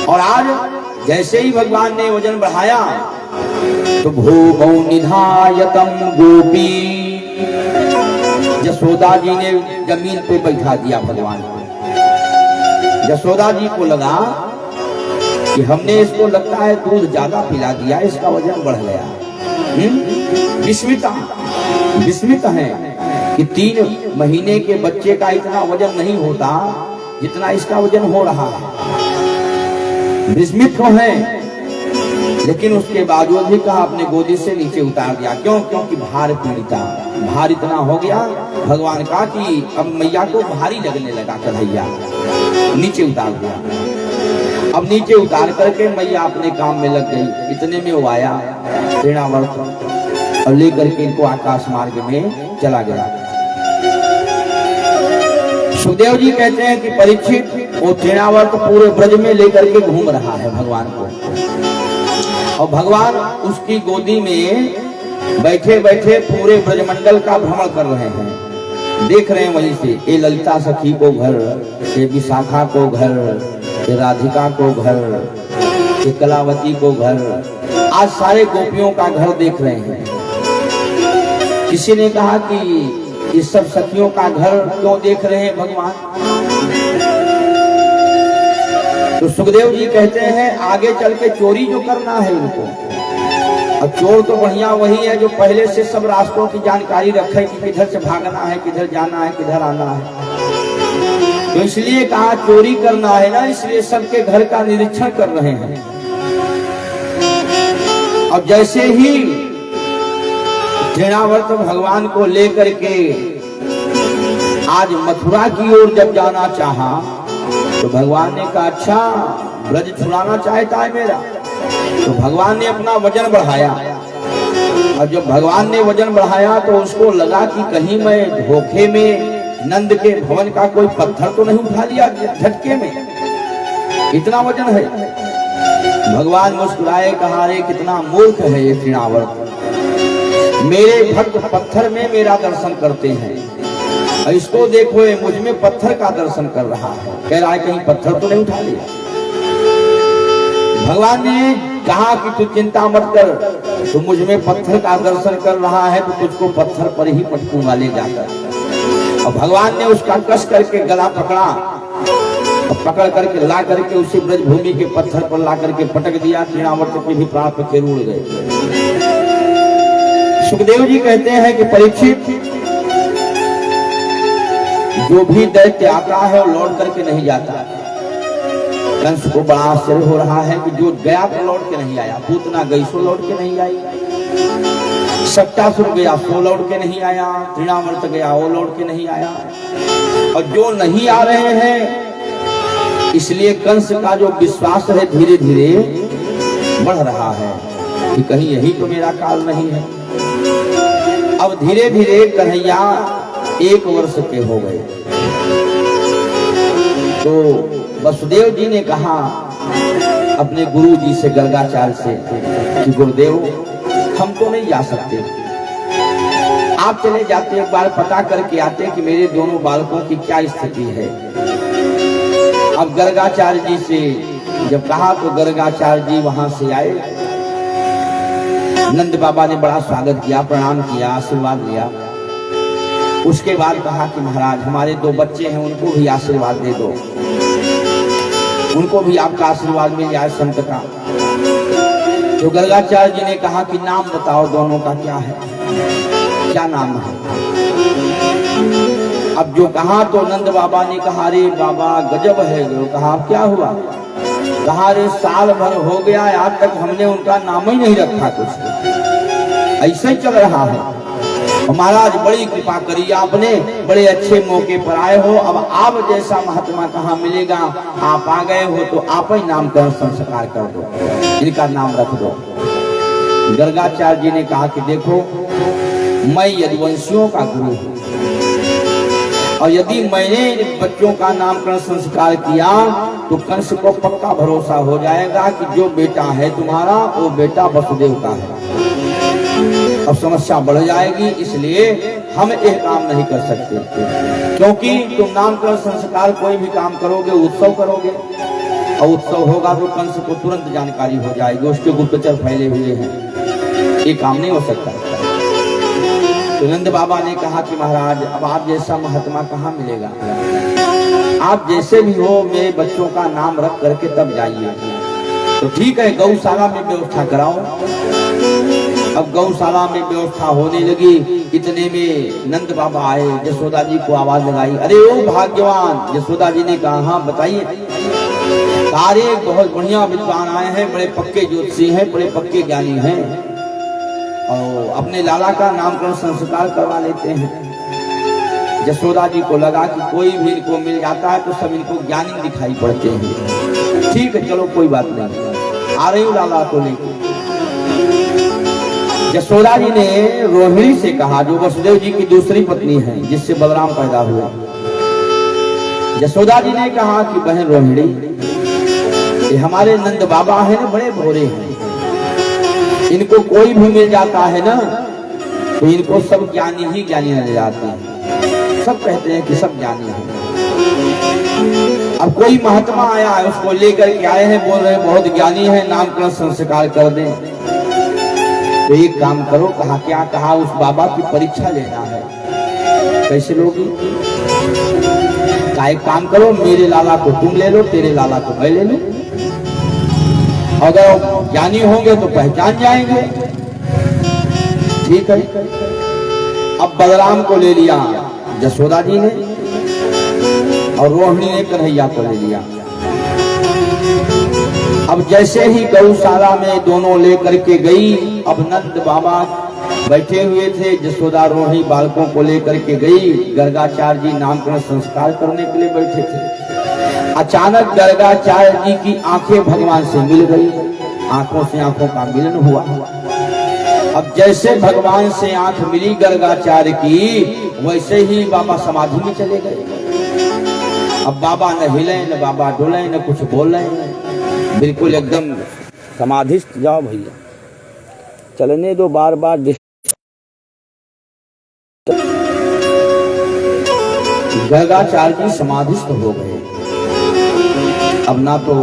और आज जैसे ही भगवान ने वजन बढ़ाया तो भूमौ निधायतम गोपी, जसोदा जी ने जमीन पे बैठा दिया भगवान को। जसोदा जी को लगा कि हमने इसको लगता है दूध ज्यादा पिला दिया, इसका वजन बढ़ गया। विस्मित है कि 3 महीने के बच्चे का इतना वजन नहीं होता जितना इसका वजन हो रहा है। विस्मित तो है, लेकिन उसके बावजूद भी कहा अपने गोदी से नीचे उतार दिया। क्यों? क्योंकि भार पीड़िता, भार इतना हो गया भगवान का कि अब मैया को भारी लगने लगा कन्हैया। नीचे उतार दिया। अब नीचे उतार करके मैया अपने काम में लग गई। इतने में वो आया तृणावर्त और लेकर के इनको आकाश मार्ग में चला गया। सुखदेव जी कहते हैं कि परीक्षित वो तृणावर्त पूरे ब्रज में लेकर के घूम रहा है भगवान को, और भगवान उसकी गोदी में बैठे बैठे पूरे ब्रजमंडल का भ्रमण कर रहे हैं। देख रहे हैं वहीं से, ये ललिता सखी को घर, ये विशाखा को घर, ये राधिका को घर, ये कलावती को घर, आज सारे गोपियों का घर देख रहे हैं। किसी ने कहा कि इस सब सखियों का घर क्यों देख रहे हैं भगवान? तो सुखदेव जी कहते हैं आगे चल के चोरी जो करना है उनको, अब चोर तो बढ़िया वही है जो पहले से सब रास्तों की जानकारी रखे कि किधर से भागना है, किधर जाना है, किधर आना है। तो इसलिए कहा चोरी करना है ना, इसलिए सबके घर का निरीक्षण कर रहे हैं। अब जैसे ही तृणावर्त भगवान को लेकर के आज मथुरा की ओर जब जाना चाहा तो भगवान ने कहा अच्छा ब्रज छुड़ाना चाहता है मेरा। तो भगवान ने अपना वजन बढ़ाया, और जब भगवान ने वजन बढ़ाया तो उसको लगा कि कहीं मैं धोखे में नंद के भवन का कोई पत्थर तो नहीं उठा लिया झटके में, इतना वजन है। भगवान मुस्कुराए, कहा रे कितना मूर्ख है ये तृणावर्त, मेरे भक्त पत्थर में मेरा दर्शन करते हैं, इसको देखो ये मुझ में पत्थर का दर्शन कर रहा है, कह रहा है कहीं पत्थर तो नहीं उठा लिया। भगवान ने कहा कि तू चिंता मत कर, तू मुझ में पत्थर का दर्शन कर रहा है तो तुझको पत्थर पर ही पटकूंगा ले जाकर। और भगवान ने उसका कस करके गला पकड़ा और पकड़ करके ला करके उसी ब्रजभूमि के पत्थर पर ला करके पटक दिया। तृणावर्त के भी प्राण पे उड़ गए। सुखदेव जी कहते हैं कि परीक्षित, जो भी दैत्य आता है वो लौट करके नहीं जाता। कंस को बड़ा आश्चर्य हो रहा है कि जो गया तो लौट के नहीं आया, पूतना गई सो लौट के नहीं आई, सत्यासुर गया सो लौट के नहीं आया, तृणावर्त गया वो लौट के नहीं आया। और जो नहीं आ रहे हैं, इसलिए कंस का जो विश्वास है धीरे धीरे बढ़ रहा है कि कहीं यही तो मेरा काल नहीं है। अब धीरे धीरे कन्हैया 1 वर्ष के हो गए तो वसुदेव जी ने कहा अपने गुरु जी से, गर्गाचार्य से, कि गुरुदेव हम तो नहीं जा सकते, आप चले जाते एक बार पता करके आते कि मेरे दोनों बालकों की क्या स्थिति है। अब गर्गाचार्य जी से जब कहा तो गर्गाचार्य जी वहां से आए। नंद बाबा ने बड़ा स्वागत किया, प्रणाम किया, आशीर्वाद लिया। उसके बाद कहा कि महाराज हमारे 2 बच्चे हैं, उनको भी आशीर्वाद दे दो, उनको भी आपका आशीर्वाद मिल जाए संत का। तो गर्गाचार्य जी ने कहा कि नाम बताओ दोनों का क्या है, क्या नाम है। अब जो कहा तो नंद बाबा ने कहा, अरे बाबा गजब है। जो कहा क्या हुआ? कहा अरे साल भर हो गया आज तक हमने उनका नाम ही नहीं रखा, कुछ ऐसा ही चल रहा है। महाराज बड़ी कृपा करी आपने, बड़े अच्छे मौके पर आए हो। अब आप जैसा महात्मा कहाँ मिलेगा, आप आ गए हो तो आप ही नामकरण संस्कार कर दो, इनका नाम रख दो। गर्गाचार्य जी ने कहा कि देखो मैं यदुवंशियों का गुरु हूँ और यदि मैंने बच्चों का नामकरण संस्कार किया तो कंस को पक्का भरोसा हो जाएगा कि जो बेटा है तुम्हारा वो बेटा वसुदेव का है। अब समस्या बढ़ जाएगी, इसलिए हम यह काम नहीं कर सकते। क्योंकि तुम नामकरण संस्कार कोई भी काम करोगे, उत्सव करोगे और उत्सव होगा तो कंस को तुरंत जानकारी हो जाएगी, उसके गुप्तचर फैले हुए हैं, ये काम नहीं हो सकता। तो नंद बाबा ने कहा कि महाराज अब आप जैसा महात्मा कहाँ मिलेगा, आप जैसे भी हो मेरे बच्चों का नाम रख करके तब जाइए। तो ठीक है, गौशाला में व्यवस्था कराओ। अब गौशाला में व्यवस्था होने लगी, इतने में नंद बाबा आए, यशोदा जी को आवाज लगाई, अरे ओ भाग्यवान। यशोदा जी ने कहा हाँ बताइए। सारे बहुत बढ़िया विद्वान आए हैं, बड़े पक्के ज्योतिषी हैं, बड़े पक्के ज्ञानी हैं और अपने लाला का नामकरण संस्कार करवा लेते हैं। यशोदा जी को लगा कि कोई भी इनको मिल जाता है तो सब इनको ज्ञानी दिखाई पड़ते हैं। ठीक है चलो कोई बात नहीं, आ रही हूँ लाला को लेकर। यशोदा जी ने रोहिणी से कहा, जो वसुदेव जी की दूसरी पत्नी है जिससे बलराम पैदा हुए। यशोदा जी ने कहा कि बहन रोहिणी, ये हमारे नंद बाबा हैं, बड़े भोरे हैं, इनको कोई भी मिल जाता है ना तो इनको सब ज्ञानी ही ज्ञानी नजर आते हैं, सब कहते हैं कि सब ज्ञानी हैं। अब कोई महात्मा आया है, उसको लेकर के आए हैं, बोल रहे बहुत ज्ञानी है, नामकरण संस्कार कर दें। तो एक काम करो, कहा क्या? कहा उस बाबा की परीक्षा लेना है। कैसे लोगी? का एक काम करो, मेरे लाला को तुम ले लो, तेरे लाला को मैं ले लूं, अगर ज्ञानी होंगे तो पहचान जाएंगे। ठीक है। अब बलराम को ले लिया यशोदा जी ने और रोहिणी ने कन्हैया को ले लिया। अब जैसे ही गौशाला में दोनों लेकर के गई, अब नंद बाबा बैठे हुए थे, यशोदा रोहिणी बालकों को लेकर के गई। गर्गाचार्य जी नामकरण संस्कार करने के लिए बैठे थे। अचानक गर्गाचार्य जी की आंखें भगवान से मिल गई, आंखों से आंखों का मिलन हुआ। अब जैसे भगवान से आंख मिली गर्गाचार्य की, वैसे ही बाबा समाधि में चले गए। अब बाबा न हिले, न बाबा डोले, न कुछ बोले, बिल्कुल एकदम समाधिस्थ। जाओ भैया चलने दो, बार बार गर्गाचार्य जी समाधिस्थ हो गए। अब ना तो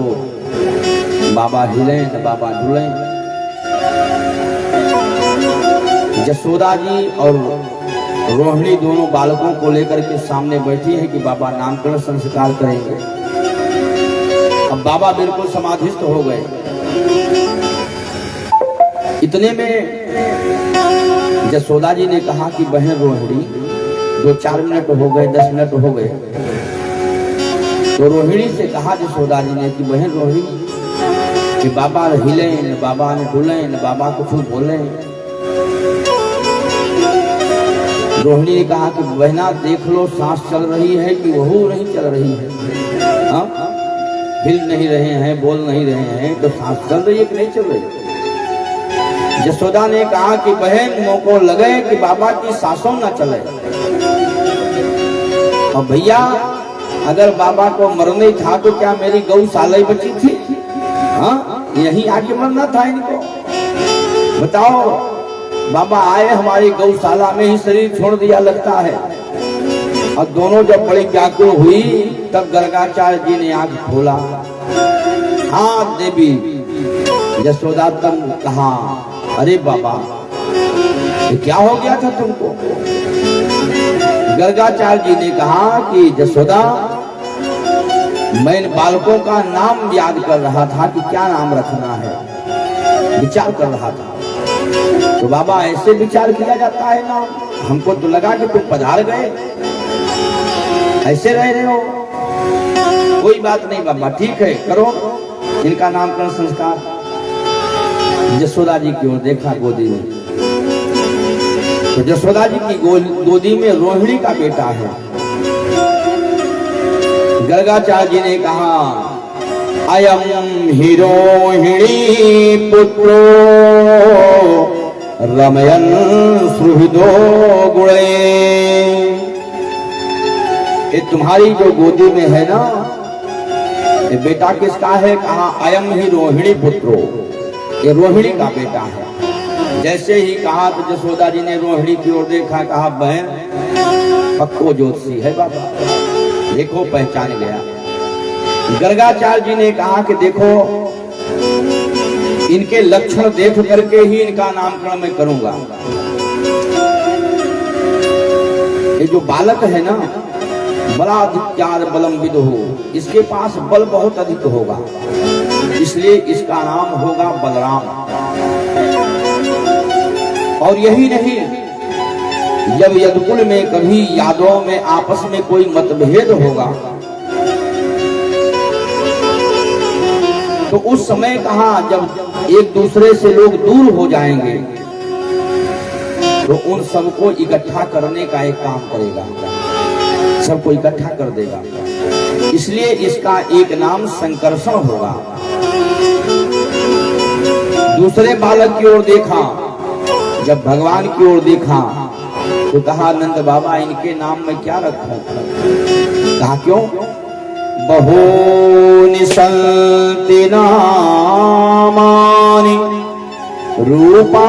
बाबा हिले न बाबा डुले। यशोदा जी और रोहिणी दोनों बालकों को लेकर के सामने बैठी है कि बाबा नामकरण संस्कार करेंगे। अब बाबा बिल्कुल समाधिस्थ हो गए। इतने में यशोदा जी ने कहा कि बहन रोहिणी 2-4 मिनट हो गए, 10 मिनट हो गए। तो रोहिणी से कहा यशोदा जी ने कि बहन रोहिणी कि बाबा हिले न बाबा ने डुले न बाबा कुछ बोले। रोहिणी ने कहा कि बहना देख लो सांस चल रही है कि वहू नहीं चल रही है। हाँ, हिल नहीं रहे हैं, बोल नहीं रहे हैं, तो सांस चल रही है कि नहीं चल रही है। यशोदा ने कहा कि बहन मोको लगे कि बाबा की सांसों न चले। और भैया अगर बाबा को मरने था तो क्या मेरी गौशाला बची थी? हाँ, यहीं आके मरना था इनको। बताओ, बाबा आए हमारी गौशाला में ही शरीर छोड़ दिया लगता है। और दोनों जब बड़ी व्याकुल हुई तब गर्गाचार्य जी ने आंख खोला। हाँ देवी, यशोदा तब कहा अरे बाबा ये क्या हो गया था तुमको? गर्गाचार्य जी ने कहा कि यशोदा मैं इन बालकों का नाम याद कर रहा था कि क्या नाम रखना है, विचार कर रहा था। तो बाबा ऐसे विचार किया जाता है नाम? हमको तो लगा कि तुम पधार गए, ऐसे रह रहे हो। कोई बात नहीं बाबा, ठीक है करो इनका नामकरण संस्कार। यशोदा जी की ओर देखा गोदी में, तो यशोदा जी की गोदी में रोहिणी का बेटा है। गर्गाचार्य जी ने कहा अयम ही रोहिणी पुत्रो रमयन सुहृदो गुणे। ये तुम्हारी जो गोदी में है ना, ये बेटा किसका है? कहा अयम ही रोहिणी पुत्रो, ये रोहिणी का बेटा है। जैसे ही कहा तो यशोदा जी ने रोहिणी की ओर देखा, कहा बहन पक्को ज्योतिषी है बाबा, देखो पहचान गया। गर्गाचार्य जी ने कहा कि देखो इनके लक्षण देख करके ही इनका नामकरण मैं करूंगा। ये जो बालक है ना, बड़ा अधिकार बलम विद हो, इसके पास बल बहुत अधिक होगा, इसलिए इसका नाम होगा बलराम। और यही नहीं, जब यदुकुल में कभी यादवों में आपस में कोई मतभेद होगा तो उस समय कहा जब एक दूसरे से लोग दूर हो जाएंगे तो उन सबको इकट्ठा करने का एक काम करेगा, सबको इकट्ठा कर देगा। इसलिए इसका एक नाम संकर्षण होगा। दूसरे बालक की ओर देखा, जब भगवान की ओर देखा तो कहा नंद बाबा इनके नाम में क्या रखूं? कहा क्यों? बहूनि सन्ति नामानि रूपाणि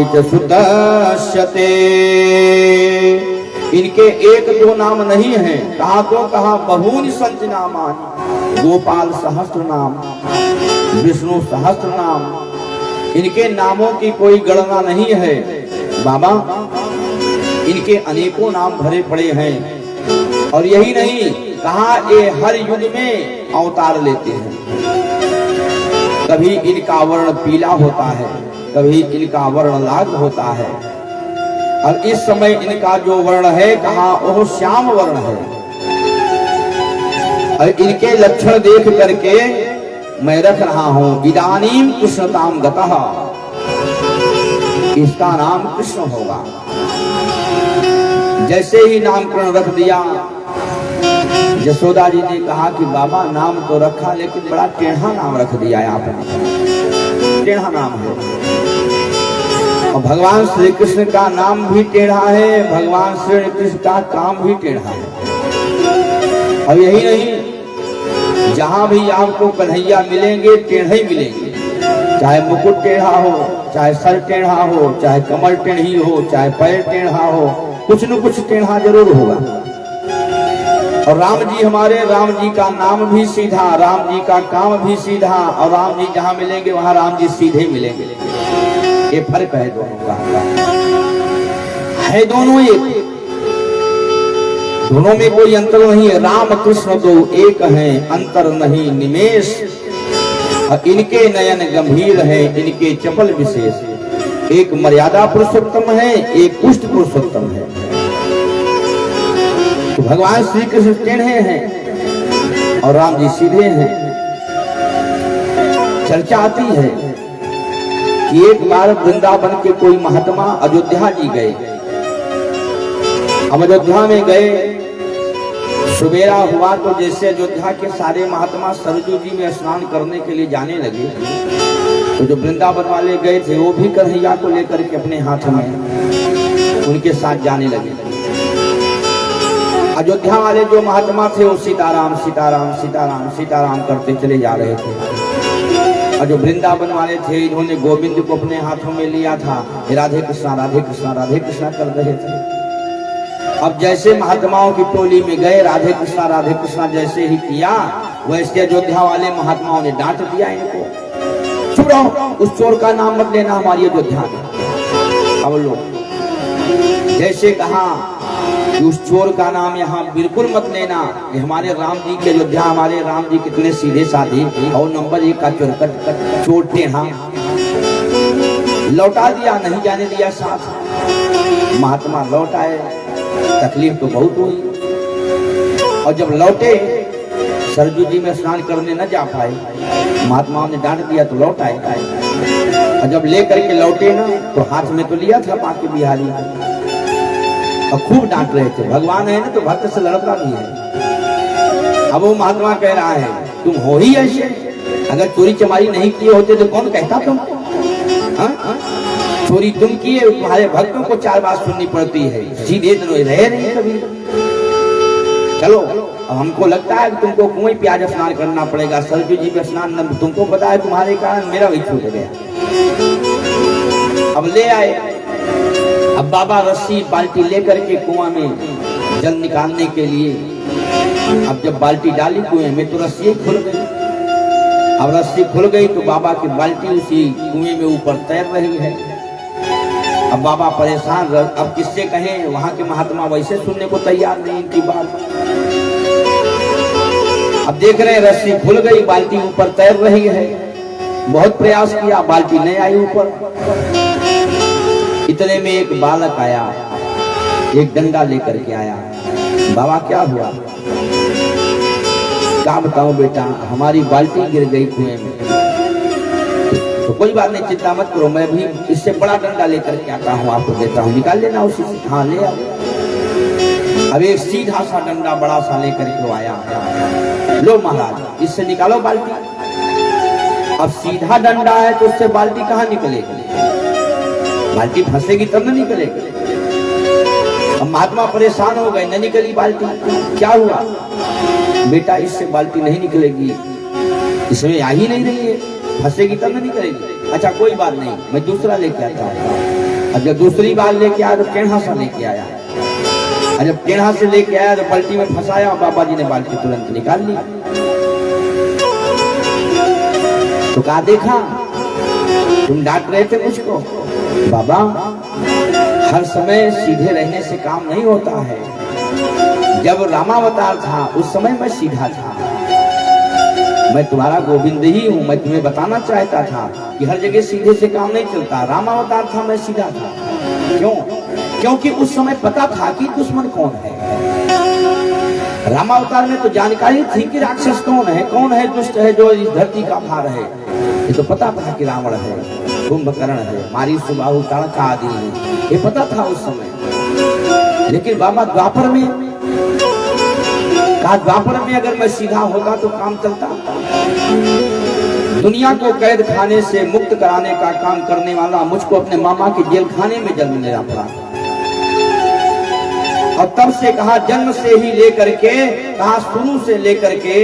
च सुदश्यते। इनके 1-2 नाम नहीं है। कहा तो कहा बहूनि सन्ति नामानि, गोपाल सहस्त्र नाम, विष्णु सहस्त्र नाम, इनके नामों की कोई गणना नहीं है बाबा, इनके अनेकों नाम भरे पड़े हैं। और यही नहीं, कहा ये हर युग में अवतार लेते हैं। कभी इनका वर्ण पीला होता है, कभी इनका वर्ण लाल होता है, और इस समय इनका जो वर्ण है कहा वो श्याम वर्ण है। और इनके लक्षण देख करके मैं रख रहा हूं इदानीम कृष्णताम गतः, इसका नाम कृष्ण होगा। जैसे ही नामकरण रख दिया, यशोदा जी ने कहा कि बाबा नाम तो रखा लेकिन बड़ा टेढ़ा नाम रख दिया है आपने, टेढ़ा नाम है। और भगवान श्री कृष्ण का नाम भी टेढ़ा है, भगवान श्री कृष्ण का काम भी टेढ़ा है। और यही नहीं, जहां भी आपको कन्हैया मिलेंगे टेढ़े ही मिलेंगे, चाहे मुकुट टेढ़ा हो, चाहे सर टेढ़ा हो, चाहे कमर टेढ़ी हो, चाहे पैर टेढ़ा हो, कुछ न कुछ टेढ़ा जरूर होगा। और राम जी हमारे, राम जी का नाम भी सीधा, राम जी का काम भी सीधा, और राम जी जहां मिलेंगे वहां राम जी सीधे मिलेंगे। ये फर्क है दोनों का, है दोनों एक, दोनों में कोई अंतर नहीं है। राम कृष्ण दो एक हैं, अंतर नहीं निमेष, और इनके नयन गंभीर हैं, इनके चपल विशेष। एक मर्यादा पुरुषोत्तम है, एक पुष्ट पुरुषोत्तम है। तो भगवान श्री कृष्ण टेढ़े हैं और राम जी सीधे हैं। चर्चा आती है कि एक बार वृंदावन के कोई महात्मा अयोध्या जी गए। अब अयोध्या में गए, सुबेरा हुआ तो जैसे अयोध्या के सारे महात्मा सरजू जी में स्नान करने के लिए जाने लगे, तो जो वृंदावन वाले गए थे वो भी कन्हैया को लेकर के अपने हाथ में उनके साथ जाने लगे। अयोध्या वाले जो महात्मा थे वो सीताराम सीताराम सीताराम सीताराम करते चले जा रहे थे, और जो वृंदावन वाले थे इन्होंने गोविंद को अपने हाथों में लिया था, राधे कृष्णा राधे कृष्णा राधे कृष्णा कर रहे थे। अब जैसे महात्माओं की टोली में गए, राधे कृष्णा जैसे ही किया, वैसे अयोध्या वाले महात्माओं ने डांट दिया इनको, चुप रहो, उस चोर का नाम मत लेना हमारी अयोध्या में। अब लोग जैसे कहा कि उस चोर का नाम यहाँ बिल्कुल मत लेना, कि हमारे राम जी के अयोध्या, हमारे राम जी कितने सीधे साधे, और नंबर 1 का चोर टेढ़ा, लौटा दिया, नहीं जाने दिया साथ। महात्मा लौट आए, तकलीफ तो बहुत हुई, और जब लौटे सरजू जी में स्नान करने न जा पाए, महात्माओं ने डांट दिया तो लौट आए, और जब लेकर के लौटे ना तो हाथ में तो लिया था बांके बिहारी, और खूब डांट रहे थे। भगवान है ना तो भक्त से लड़ता भी है। अब वो महात्मा कह रहा है तुम हो ही ऐसे, अगर चोरी चमारी नहीं किए होते तो कौन कहता तुम, चोरी तुम किए, तुम्हारे भक्तों को 4 बात सुननी पड़ती है, सीधे तो रहे नहीं कभी। चलो अब हमको लगता है कि तुमको कुएं प्याज स्नान करना पड़ेगा, सरजू जी में स्नान तुमको पता है, तुम्हारे कारण मेरा भी छूट गया। अब ले आए, अब बाबा रस्सी बाल्टी लेकर के कुआं में जल निकालने के लिए, अब जब बाल्टी डाली कुएं में तो रस्सी खुल गई। अब रस्सी खुल गई तो बाबा की बाल्टी उसी कुएं में ऊपर तैर रही है। अब बाबा परेशान, अब किससे कहें, वहां के महात्मा वैसे सुनने को तैयार नहीं इनकी बात। अब देख रहे हैं रस्सी खुल गई, बाल्टी ऊपर तैर रही है, बहुत प्रयास किया, बाल्टी नहीं आई ऊपर। इतने में एक बालक आया, एक डंडा लेकर के आया। बाबा क्या हुआ? क्या बताऊं बेटा, हमारी बाल्टी गिर गई कुएं में। तो कोई बात नहीं, चिंता मत करो, मैं भी इससे बड़ा डंडा लेकर के आता हूँ, आपको देता हूँ, निकाल लेना उसी से। हाँ ले आओ। अब एक सीधा सा डंडा बड़ा सा लेकर के आया, लो महाराज इससे निकालो बाल्टी। अब सीधा डंडा है तो उससे बाल्टी कहाँ निकलेगी, बाल्टी फंसेगी तब न निकलेगी। अब महात्मा परेशान हो गए, न निकली बाल्टी। क्या हुआ? बेटा इससे बाल्टी नहीं निकलेगी, इसमें आ ही नहीं रही है, फंसेगी तब न निकलेगी। अच्छा कोई बात नहीं, मैं दूसरा लेके आता हूँ। अब जब दूसरी बार लेके आया तो टेढ़ा सा लेके आया, और जब टेढ़ा से लेके आया तो बाल्टी में फंसाया, और बाबा जी ने बाल्टी तुरंत निकाल ली। तो कहा देखा तुम डांट रहे थे मुझको, बाबा हर समय सीधे रहने से काम नहीं होता है। जब रामावतार था उस समय मैं सीधा था, मैं तुम्हारा गोविंद ही हूँ। मैं तुम्हें बताना चाहता था कि हर जगह सीधे से काम नहीं चलता। रामावतार था, मैं सीधा था। क्यों? क्योंकि उस समय पता था कि दुश्मन कौन है। रामावतार में तो जानकारी थी कि राक्षस कौन है दुष्ट है जो इस धरती का भार है। ये तो पता था कि रावण है, कुंभकर्ण है, मारी सुबाहु ताड़का आदि है, ये पता था उस समय। लेकिन बाबा द्वापर में अगर मैं सीधा होता तो काम चलता। दुनिया को कैद खाने से मुक्त कराने का काम करने वाला मुझको अपने मामा के जेल खाने में जन्म लेना पड़ा, और तब से कहा जन्म से ही लेकर के, कहा शुरू से लेकर के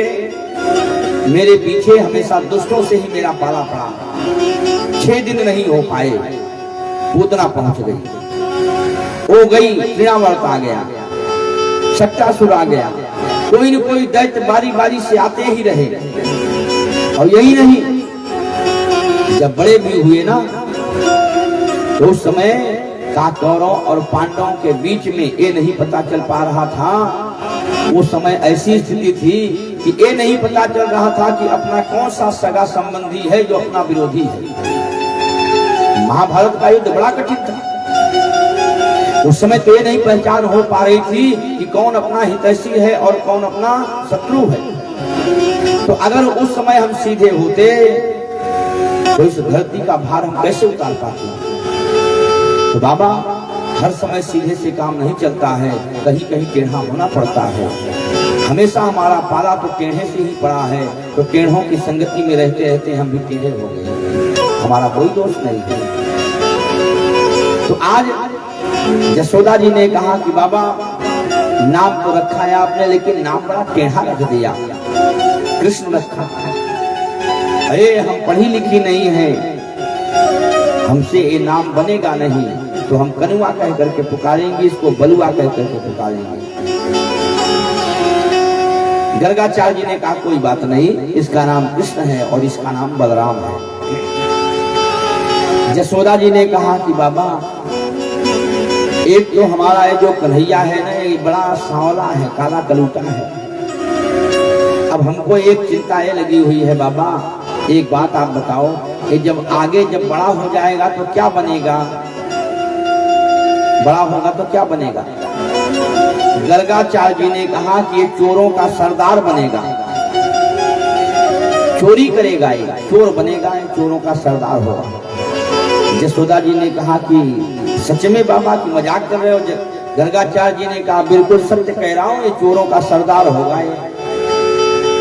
मेरे पीछे हमेशा दुष्टों से ही मेरा पाला पड़ा। 6 दिन नहीं हो पाए, पूतना पहुंच गई, हो गई, तृणावर्त आ गया, सट्टासुर आ गया, कोई न कोई दैत्य बारी बारी से आते ही रहे। और यही नहीं, जब बड़े भी हुए ना तो उस समय कौरवों और पांडवों के बीच में ये नहीं पता चल पा रहा था। वो समय ऐसी स्थिति थी कि ये नहीं पता चल रहा था कि अपना कौन सा सगा संबंधी है जो अपना विरोधी है। महाभारत का युद्ध बड़ा कठिन था। उस समय तो ये नहीं पहचान हो पा रही थी कि कौन अपना हितैषी है और कौन अपना शत्रु है। तो अगर उस समय हम सीधे होते तो इस धरती का भार हम कैसे उतार पाते। तो बाबा, हर समय सीधे से काम नहीं चलता है, कहीं कहीं टेढ़ा होना पड़ता है। हमेशा हमारा पाला तो टेढ़े से ही पड़ा है, तो टेढ़ों की संगति में रहते रहते हम भी टेढ़े हो गए। हमारा कोई दोष नहीं है। तो आज यशोदा जी ने कहा कि बाबा, नाम तो रखा है आपने, लेकिन नाम बड़ा टेढ़ा रख दिया, कृष्ण रखा। अरे हम पढ़ी लिखी नहीं है, हमसे ये नाम बनेगा नहीं, तो हम कनुआ कह करके पुकारेंगे, इसको बलुआ कह करके पुकारेंगे। गर्गाचार्य जी ने कहा कोई बात नहीं, इसका नाम कृष्ण है और इसका नाम बलराम है। यशोदा जी ने कहा कि बाबा, एक तो हमारा ये जो कन्हैया है ना, ये बड़ा सांवला है, काला कलूटा है। अब हमको एक चिंता ये लगी हुई है बाबा, एक बात आप बताओ कि जब आगे जब बड़ा हो जाएगा तो क्या बनेगा? बड़ा होगा तो क्या बनेगा? गर्गाचार्य जी ने कहा कि ये चोरों का सरदार बनेगा, चोरी करेगा, ये चोर बनेगा, ये चोरों का सरदार होगा। यशोदा जी ने कहा कि सच में बाबा की मजाक कर रहे हो? गर्गाचार्य जी ने कहा बिल्कुल सत्य कह रहा हूं, ये चोरों का सरदार होगा ये।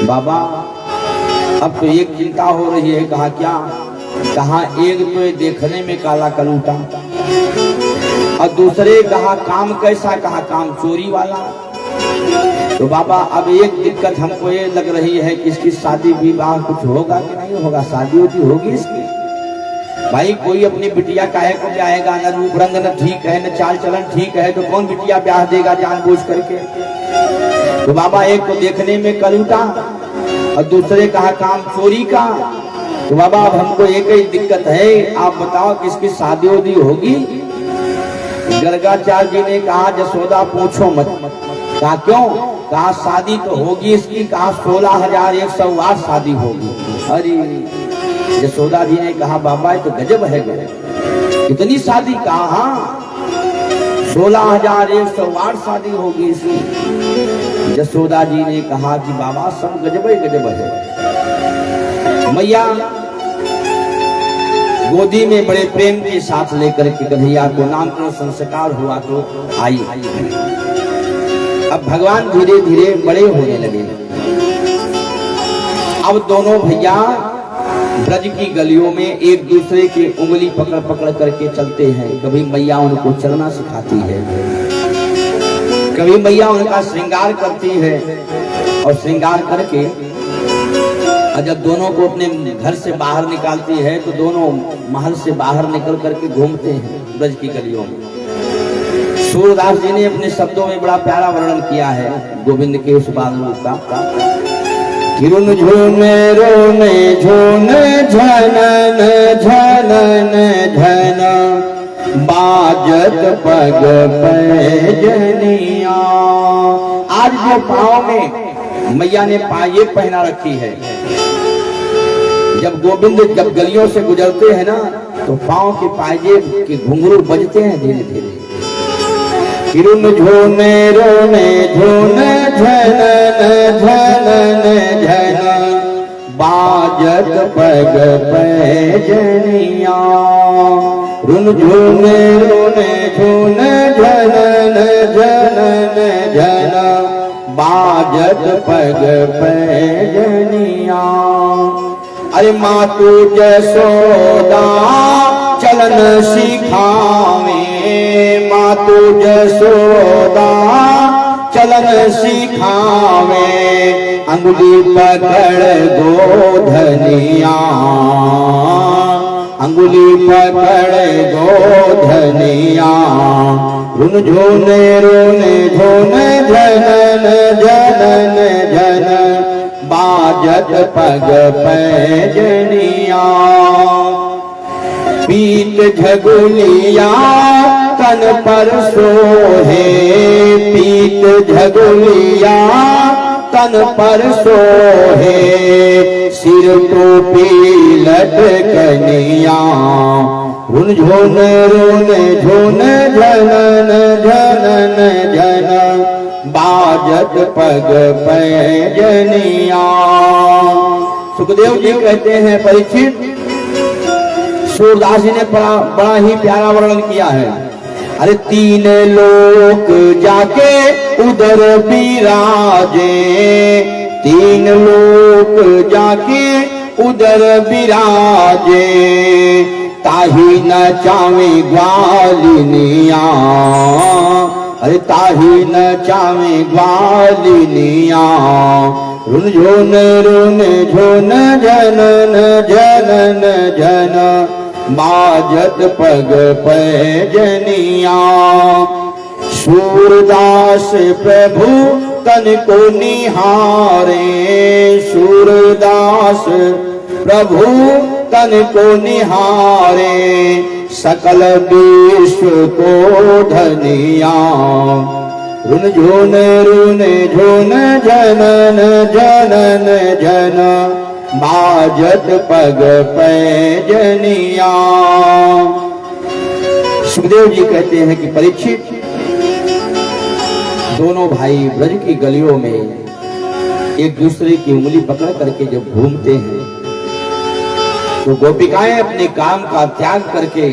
बाबा, अब तो एक चिंता हो रही है। कहा क्या? कहा एक तो ये देखने में काला कलूटा, और दूसरे कहा काम कैसा? कहा काम चोरी वाला। तो बाबा, अब एक दिक्कत हमको ये लग रही है कि इसकी शादी विवाह कुछ होगा कि नहीं होगा? शादी होगी इसकी? भाई, कोई अपनी बिटिया काहे को ब्याहेगा? न रूप रंग न ठीक है, न चाल चलन ठीक है, तो कौन बिटिया ब्याह देगा जानबूझ करके? तो बाबा, एक तो देखने में कलूटा और दूसरे कहा काम चोरी का। तो बाबा, अब हमको एक ही दिक्कत है, आप बताओ किसकी शादी उदी होगी? गर्गाचार्य जी ने कहा यशोदा पूछो मत। कहा क्यों? कहा शादी तो होगी इसकी। कहा 16,108 शादी होगी। अरे यशोदा जी ने कहा बाबा, ये तो गजब है, कितनी शादी? कहा हाँ, 16,108 शादी होगी इसकी। यशोदा जी ने कहा कि बाबा, सब गजब ही गजब है। मैया गोदी में बड़े प्रेम के साथ लेकर के कन्हैया को नामकरण संस्कार हुआ तो आई। अब भगवान धीरे धीरे बड़े होने लगे। अब दोनों भैया ब्रज की गलियों में एक दूसरे की उंगली पकड़ पकड़ करके चलते हैं। कभी मैया उनको चलना सिखाती है, कभी मैया उनका श्रृंगार करती है, और श्रृंगार करके जब दोनों को अपने घर से बाहर निकालती है तो दोनों महल से बाहर निकल करके घूमते हैं ब्रज की गलियों में। सूरदास जी ने अपने शब्दों में बड़ा प्यारा वर्णन किया है गोविंद के उस बाल का। किरुन झूने रोने झूने झनन झनन झन बाजत पग पैजनिया। आज जो पाँव में मैया ने पाये पहना रखी है, जब गोविंद जब गलियों से गुजरते हैं ना तो पाँव के पायजेब के घुंघरू बजते हैं धीरे धीरे। किरुन झूने रोने झूने झनन झनन झन बाजत पग पैजनिया। रुन झूने रोने झूने झनन झनन झन बाजत पग पैजनिया। अरे मातु यशोदा चलन सिखावे, मातु यशोदा चलन सिखावे, अंगुली पकड़ गोधनिया, अंगुली पकड़े गोधनिया, रुन झोने रोने झोने जनन जनन जन, बाजत पग पैजनिया। पीत झगुलिया तन पर सोहे, पीत झगुलिया तन पर सोहे, सिर टोपी लटकनिया, रुन झोन रोन झोन जनन जनन जन, बाजत पग पैजनिया। सुखदेव जी कहते हैं परीक्षित, सूरदास जी ने बड़ा ही प्यारा वर्णन किया है। अरे तीन लोक जाके उधर विराजे, तीन लोक जाके उधर विराजे, ताही न चावे ग्वालिनिया, अरे ताही न चावे ग्वालिनिया, रुन झोन रुन झोन जनन जनन जन, बाजत पग पैजनिया। सूरदास प्रभु तन को निहारे, सूरदास प्रभु तन को निहारे, सकल विश्व को धनिया, रुन झोन रुन झोन जनन जनन जन, बाजत पग पैजनिया। सुखदेव जी कहते हैं कि परीक्षित, दोनों भाई ब्रज की गलियों में एक दूसरे की उंगली पकड़ करके जब घूमते हैं तो गोपिकाएं अपने काम का त्याग करके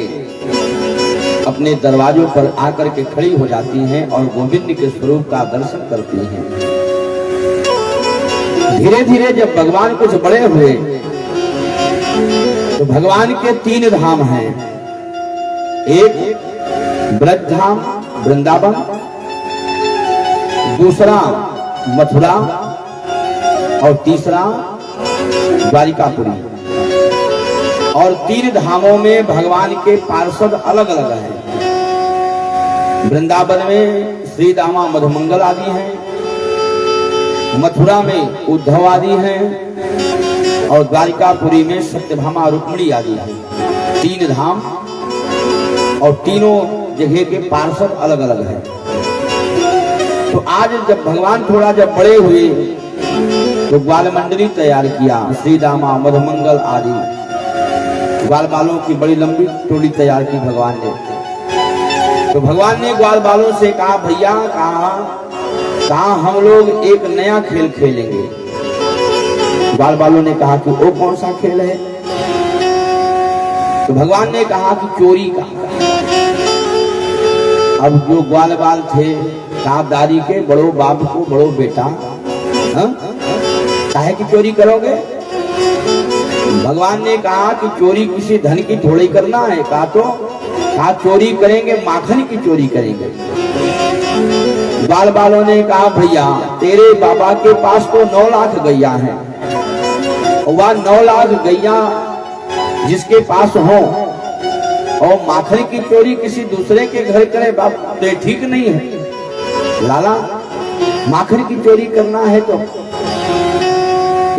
अपने दरवाजों पर आकर के खड़ी हो जाती हैं और गोविंद के स्वरूप का दर्शन करती हैं। धीरे धीरे जब भगवान कुछ बड़े हुए तो भगवान के तीन धाम हैं, एक ब्रज धाम वृंदावन, दूसरा मथुरा और तीसरा द्वारिकापुरी। और तीन धामों में भगवान के पार्षद अलग अलग हैं। वृंदावन में श्री दामा मधुमंगल आदि हैं, मथुरा में उद्धव आदि हैं और द्वारिकापुरी में सत्यभामा रुक्मिणी आदि हैं। तीन धाम और तीनों जगह के पार्षद अलग अलग हैं। तो आज जब भगवान थोड़ा जब बड़े हुए तो ग्वाल मंडली तैयार किया, श्री दामा मधुमंगल आदि ग्वाल बालों की बड़ी लंबी टोली तैयार की भगवान ने। तो भगवान ने ग्वाल बालों से कहा, भैया कहा हम लोग एक नया खेल खेलेंगे। ग्वाल बालों ने कहा कि वो कौन सा खेल है? तो भगवान ने कहा कि चोरी का। अब जो ग्वाल बाल थे साहबदारी के, बड़ो बाप को बड़ो बेटा, काहे की चोरी करोगे? भगवान ने कहा कि चोरी किसी धन की थोड़ी करना है। कहा चोरी करेंगे, माखन की चोरी करेंगे। ग्वाल बालों ने कहा, भैया तेरे बाबा के पास तो 9 लाख गैया हैं, वह 9 लाख गैया जिसके पास हो और माखन की चोरी किसी दूसरे के घर करे, बाप तो ठीक नहीं है लाला। माखन की चोरी करना है तो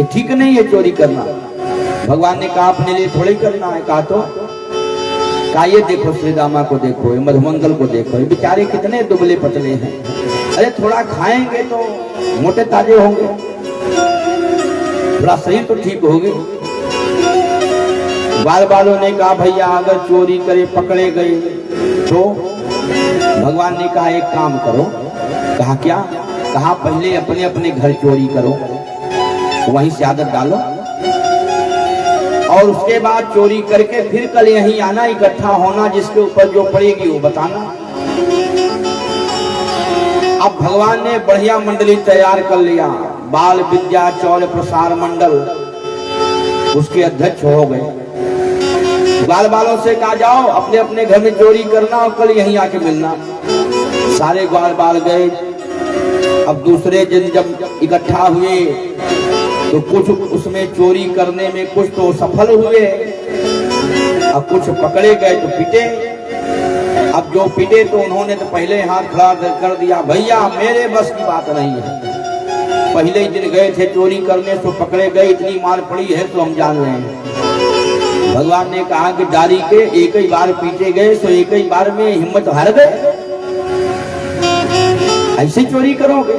ठीक नहीं है चोरी करना। भगवान ने कहा अपने लिए थोड़ी करना है। कहा ये देखो श्री दामा को देखो, ये मधुमंगल को देखो, ये बेचारे कितने दुबले पतले हैं। अरे थोड़ा खाएंगे तो मोटे ताजे होंगे, थोड़ा शरीर तो ठीक होगी। ग्वाल बालों ने कहा भैया अगर चोरी करे पकड़े गए तो? भगवान ने कहा एक काम करो। कहा क्या? कहा पहले अपने अपने घर चोरी करो, वहीं से आदत डालो और उसके बाद चोरी करके फिर कल यहीं आना, इकट्ठा होना, जिसके ऊपर जो पड़ेगी वो बताना। अब भगवान ने बढ़िया मंडली तैयार कर लिया, बाल विद्या चौल प्रसार मंडल उसके अध्यक्ष हो गए। ग्वाल बालों से कहा जाओ अपने अपने घर में चोरी करना और कल यहीं आके मिलना। सारे ग्वाल बाल गए। अब दूसरे दिन जब इकट्ठा हुए तो कुछ उसमें चोरी करने में कुछ तो सफल हुए अब कुछ पकड़े गए तो पिटे। अब जो पिटे तो उन्होंने तो पहले हाथ खड़ा कर दिया, भैया मेरे बस की बात नहीं है। पहले ही दिन गए थे चोरी करने, तो पकड़े गए, इतनी मार पड़ी है तो हम जान रहे हैं। भगवान ने कहा कि डारी के एक ही बार पीटे गए तो एक ही बार में हिम्मत हार गए, ऐसे चोरी करोगे?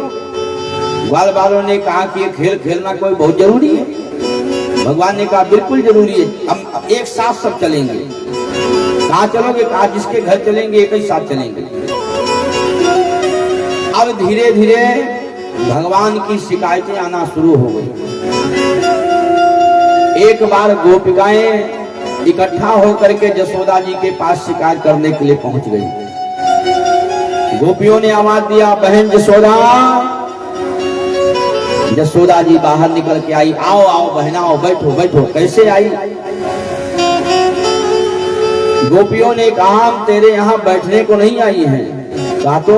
ग्वाल वालों ने कहा कि ये खेल खेलना कोई बहुत जरूरी है। भगवान ने कहा बिल्कुल जरूरी है, हम एक साथ सब चलेंगे। कहाँ चलोगे? कहा जिसके घर चलेंगे एक ही साथ चलेंगे। अब धीरे धीरे भगवान की शिकायतें आना शुरू हो गई। एक बार गोपिकाएं इकट्ठा होकर के जसोदा जी के पास शिकायत करने के लिए पहुंच गई। गोपियों ने आवाज दिया, बहन जसोदा। जसोदा जी बाहर निकल के आई, आओ आओ बहन आओ, बैठो बैठो। कैसे आई? गोपियों ने कहा हम तेरे यहाँ बैठने को नहीं आई हैं। कहा तो?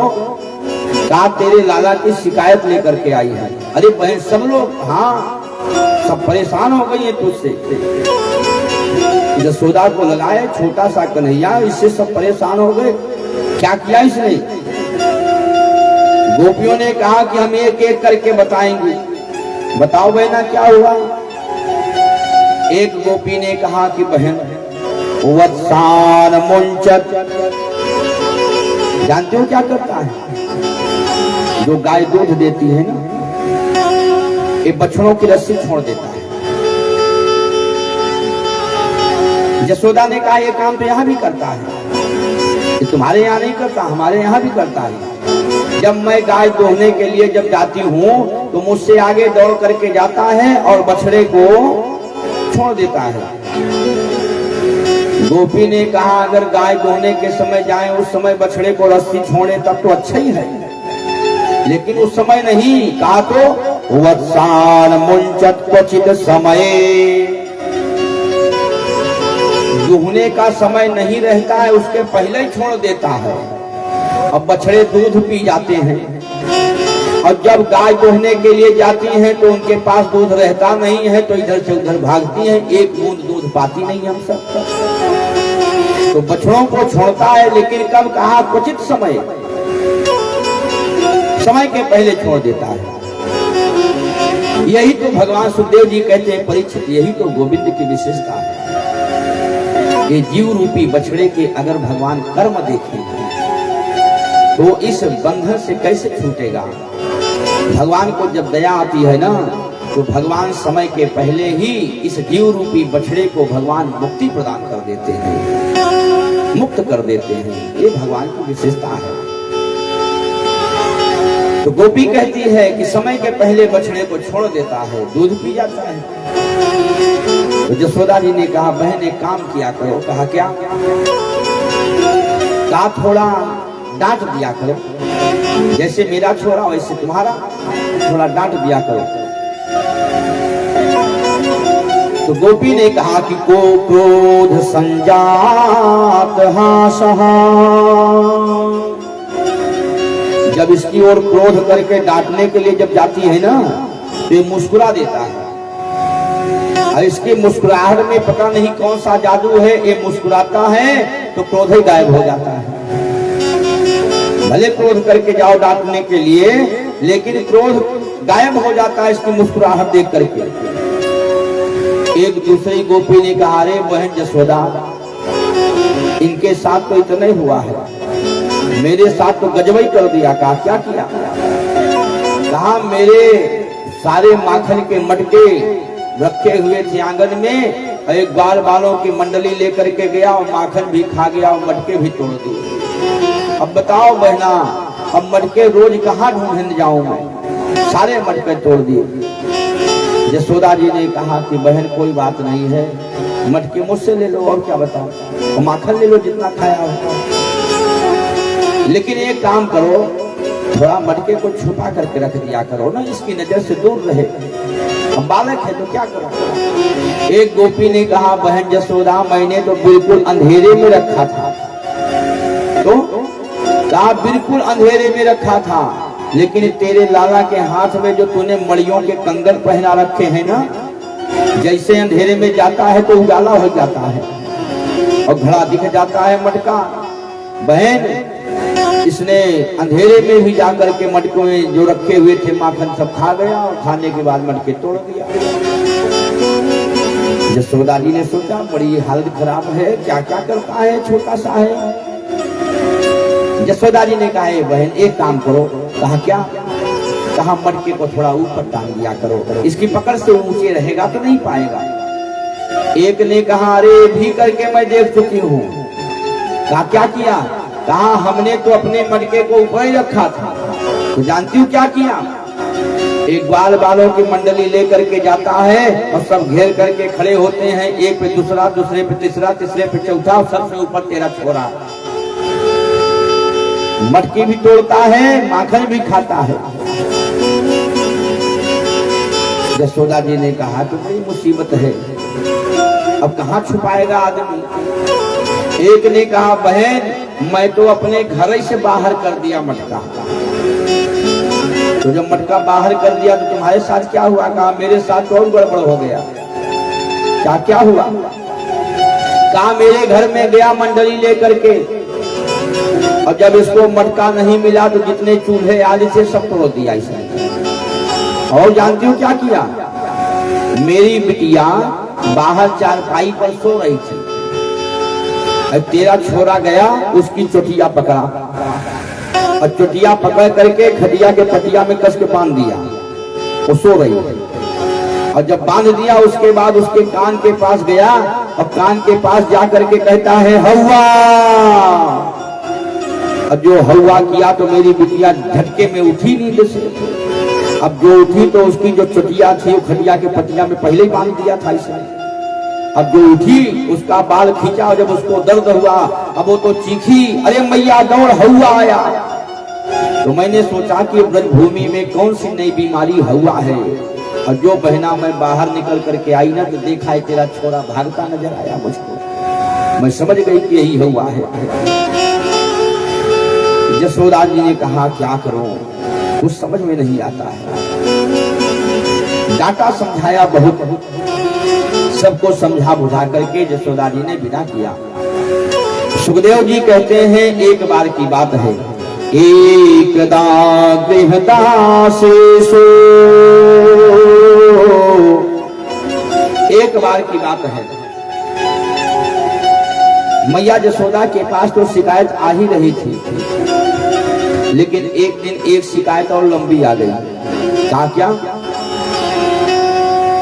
कहा तेरे लाला की शिकायत लेकर के आई है। अरे बहन सब लोग, हाँ सब परेशान हो गई है तुझसे। जसोदा को लगाए छोटा सा कन्हैया, इससे सब परेशान हो गए। क्या किया इसने? गोपियों ने कहा कि हम एक एक करके बताएंगे। बताओ बहना क्या हुआ? एक गोपी ने कहा कि बहन वत्सान मुंचत, जानते हो क्या करता है? जो गाय दूध देती है ना, ये बछड़ों की रस्सी छोड़ देता है। जसोदा ने कहा ये काम तो यहाँ भी करता है। ये तुम्हारे यहाँ नहीं करता, हमारे यहाँ भी करता है। जब मैं गाय दोहने के लिए जब जाती हूँ तो मुझसे आगे दौड़ करके जाता है और बछड़े को छोड़ देता है। गोपी ने कहा अगर गाय दोहने के समय जाए, उस समय बछड़े को रस्सी छोड़े तब तो अच्छा ही है, लेकिन उस समय नहीं। कहा तो वत्सान मुंचत क्वचित समय, दुहने का समय नहीं रहता है, उसके पहले ही छोड़ देता है। अब बछड़े दूध पी जाते हैं और जब गाय दोहने के लिए जाती हैं तो उनके पास दूध रहता नहीं है, तो इधर से उधर भागती हैं, एक बूंद दूध पाती नहीं हम सब। तो बछड़ों को छोड़ता है, लेकिन कब? कहा क्वचित समय, समय के पहले छोड़ देता है। यही तो भगवान सुखदेव जी कहते हैं परीक्षित, यही तो गोविंद की विशेषता है। ये जीव रूपी बछड़े के अगर भगवान कर्म देखेंगे तो इस बंधन से कैसे छूटेगा? भगवान को जब दया आती है ना, तो भगवान समय के पहले ही इस जीव रूपी बछड़े को भगवान मुक्ति प्रदान कर देते हैं, मुक्त कर देते हैं। ये भगवान की विशेषता है। तो गोपी कहती है कि समय के पहले बछड़े को छोड़ देता है, दूध पी जाता है। तो जसोदा जी ने कहा बहन एक काम किया करो। कहा क्या? कहा थोड़ा डांट दिया करो, जैसे मेरा छोरा वैसे तुम्हारा, थोड़ा डांट दिया करो। तो गोपी ने कहा कि को क्रोध संजात हासहा, जब इसकी ओर क्रोध करके डांटने के लिए जब जाती है ना, तो ये मुस्कुरा देता है। और इसकी मुस्कुराहट में पता नहीं कौन सा जादू है, ये मुस्कुराता है तो क्रोध ही गायब हो जाता है। भले क्रोध करके जाओ डांटने के लिए, लेकिन क्रोध गायब हो जाता है इसकी मुस्कुराहट देख करके। एक दूसरी गोपी ने कहा अरे बहन जसोदा, इनके साथ तो इतना ही हुआ है, मेरे साथ तो गजबई कर दिया। कहा क्या किया? कहा मेरे सारे माखन के मटके रखे हुए थे आंगन में, और एक ग्वाल वालों की मंडली लेकर के गया और माखन भी खा गया और मटके भी तोड़ दिए। अब बताओ बहना, अब मटके रोज कहाँ ढूंढने जाऊं मैं? सारे मटके तोड़ दिए। जसोदा जी ने कहा कि बहन कोई बात नहीं है, मटके मुझसे ले लो, और क्या बताओ, और माखन ले लो जितना खाया हो, लेकिन एक काम करो, थोड़ा मटके को छुपा करके रख दिया करो ना, इसकी नजर से दूर रहे। अब बालक है तो क्या करो? एक गोपी ने कहा बहन जसोदा मैंने तो बिल्कुल अंधेरे में रखा था। तो कहा बिल्कुल अंधेरे में रखा था, लेकिन तेरे लाला के हाथ में जो तूने मड़ियों के कंगन पहना रखे हैं ना, जैसे अंधेरे में जाता है तो उजाला हो जाता है। और घड़ा दिख जाता है मटका। बहन, इसने अंधेरे में भी जाकर के मटकों में जो रखे हुए थे माखन सब खा गया और खाने के बाद मटके तोड़ दिया। यशोदा जी ने सोचा बड़ी हालत खराब है, क्या क्या करता है, छोटा सा है। यशोदा जी ने कहा बहन एक काम करो। कहा क्या? कहा मटके को थोड़ा ऊपर टांग दिया करो, इसकी पकड़ से ऊंचे रहेगा तो नहीं पाएगा। एक ने कहा अरे भी करके मैं देख चुकी हूँ। कहा क्या किया? कहा हमने तो अपने मटके को ऊपर ही रखा था। तो जानती हूँ क्या किया? एक ग्वाल बालों की मंडली लेकर के जाता है और सब घेर करके खड़े होते हैं, एक पे दूसरा, दूसरे पे तीसरा, तीसरे पे चौथा और सबसे ऊपर तेरा छोरा। मटकी भी तोड़ता है, माखन भी खाता है। यशोदा जी ने कहा तो बड़ी मुसीबत है, अब कहाँ छुपाएगा आदमी। एक ने कहा बहन मैं तो अपने घर ही से बाहर कर दिया मटका। तो जब मटका बाहर कर दिया तो तुम्हारे साथ क्या हुआ? कहा मेरे साथ और गड़बड़ हो गया। क्या क्या हुआ? कहा मेरे घर में गया मंडली लेकर के और जब इसको मटका नहीं मिला तो जितने चूल्हे आदि से सब तोड़ दिया इसने। और जानती हूँ क्या किया? मेरी बिटिया बाहर चारपाई पर सो रही थी, तेरा छोरा गया उसकी चोटिया पकड़ा और चोटिया पकड़ करके खटिया के पटिया में कस के बांध दिया। वो सो रही है और जब बांध दिया उसके बाद उसके कान के पास गया और कान के पास जाकर के कहता है हवा। अब जो हवा किया तो मेरी बिटिया झटके में उठी नींद से। अब जो उठी तो उसकी जो चोटिया थी वो खटिया के पटिया में पहले ही बांध दिया था इसने। अब जो उठी उसका बाल खींचा और जब उसको दर्द हुआ अब वो तो चीखी अरे मैया दौड़ हवा आया। तो मैंने सोचा कि ब्रजभूमि में कौन सी नई बीमारी हुआ है। और जो बहना मैं बाहर निकल करके आई ना तो देखा है तेरा छोरा भागता नजर आया मुझको। मैं समझ गई कि यही हुआ है। यशोदा जी ने कहा क्या करूं, कुछ समझ में नहीं आता है। डांटा समझाया बहुत, सबको समझा बुझा करके यशोदा जी ने विदा किया। सुखदेव जी कहते हैं एक बार की बात है, एकदा गृहदासेषु, एक बार की बात है मैया यशोदा के पास तो शिकायत आ ही रही थी, लेकिन एक दिन एक शिकायत और लंबी आ गई। कहा क्या?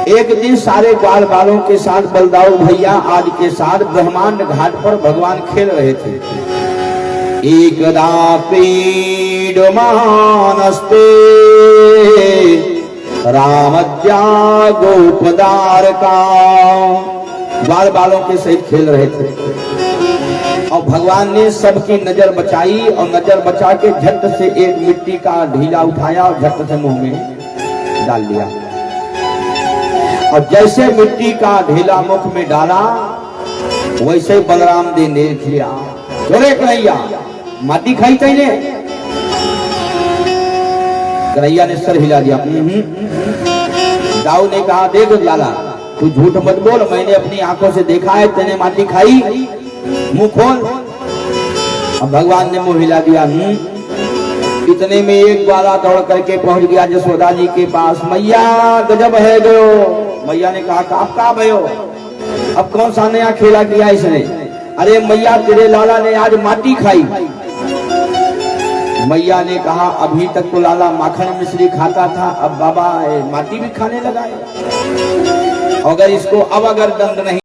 एक दिन सारे ग्वाल बालों के साथ बलदाऊ भैया आज के साथ ब्रह्मांड घाट पर भगवान खेल रहे थे। एकदा पीडमानस्ते रामज्ञा गोपदार का, ग्वाल बालों के सहित खेल रहे थे और भगवान ने सबकी नजर बचाई और नजर बचा के झट से एक मिट्टी का ढीला उठाया और झट से मुंह में डाल दिया। और जैसे मिट्टी का ढीला मुख में डाला वैसे बलराम जी ने देख लिया, जोरे कन्हैया माटी खाई तैने। कन्हैया ने सर हिला दिया। दाऊ ने कहा देख लाला तू झूठ मत बोल, मैंने अपनी आंखों से देखा है तेने माटी खाई, मुंह खोल। अब भगवान ने मुंह हिला दिया। इतने में एक ग्वाला दौड़ करके पहुंच गया यशोदा जी के पास। मैया गजब है गयो। मैया ने कहा आप का भयो, अब कौन सा नया खेला किया इसने? अरे मैया तेरे लाला ने आज माटी खाई। मैया ने कहा अभी तक तो लाला माखन मिश्री खाता था, अब बाबा माटी भी खाने लगा है। अगर इसको अब अगर दंड नहीं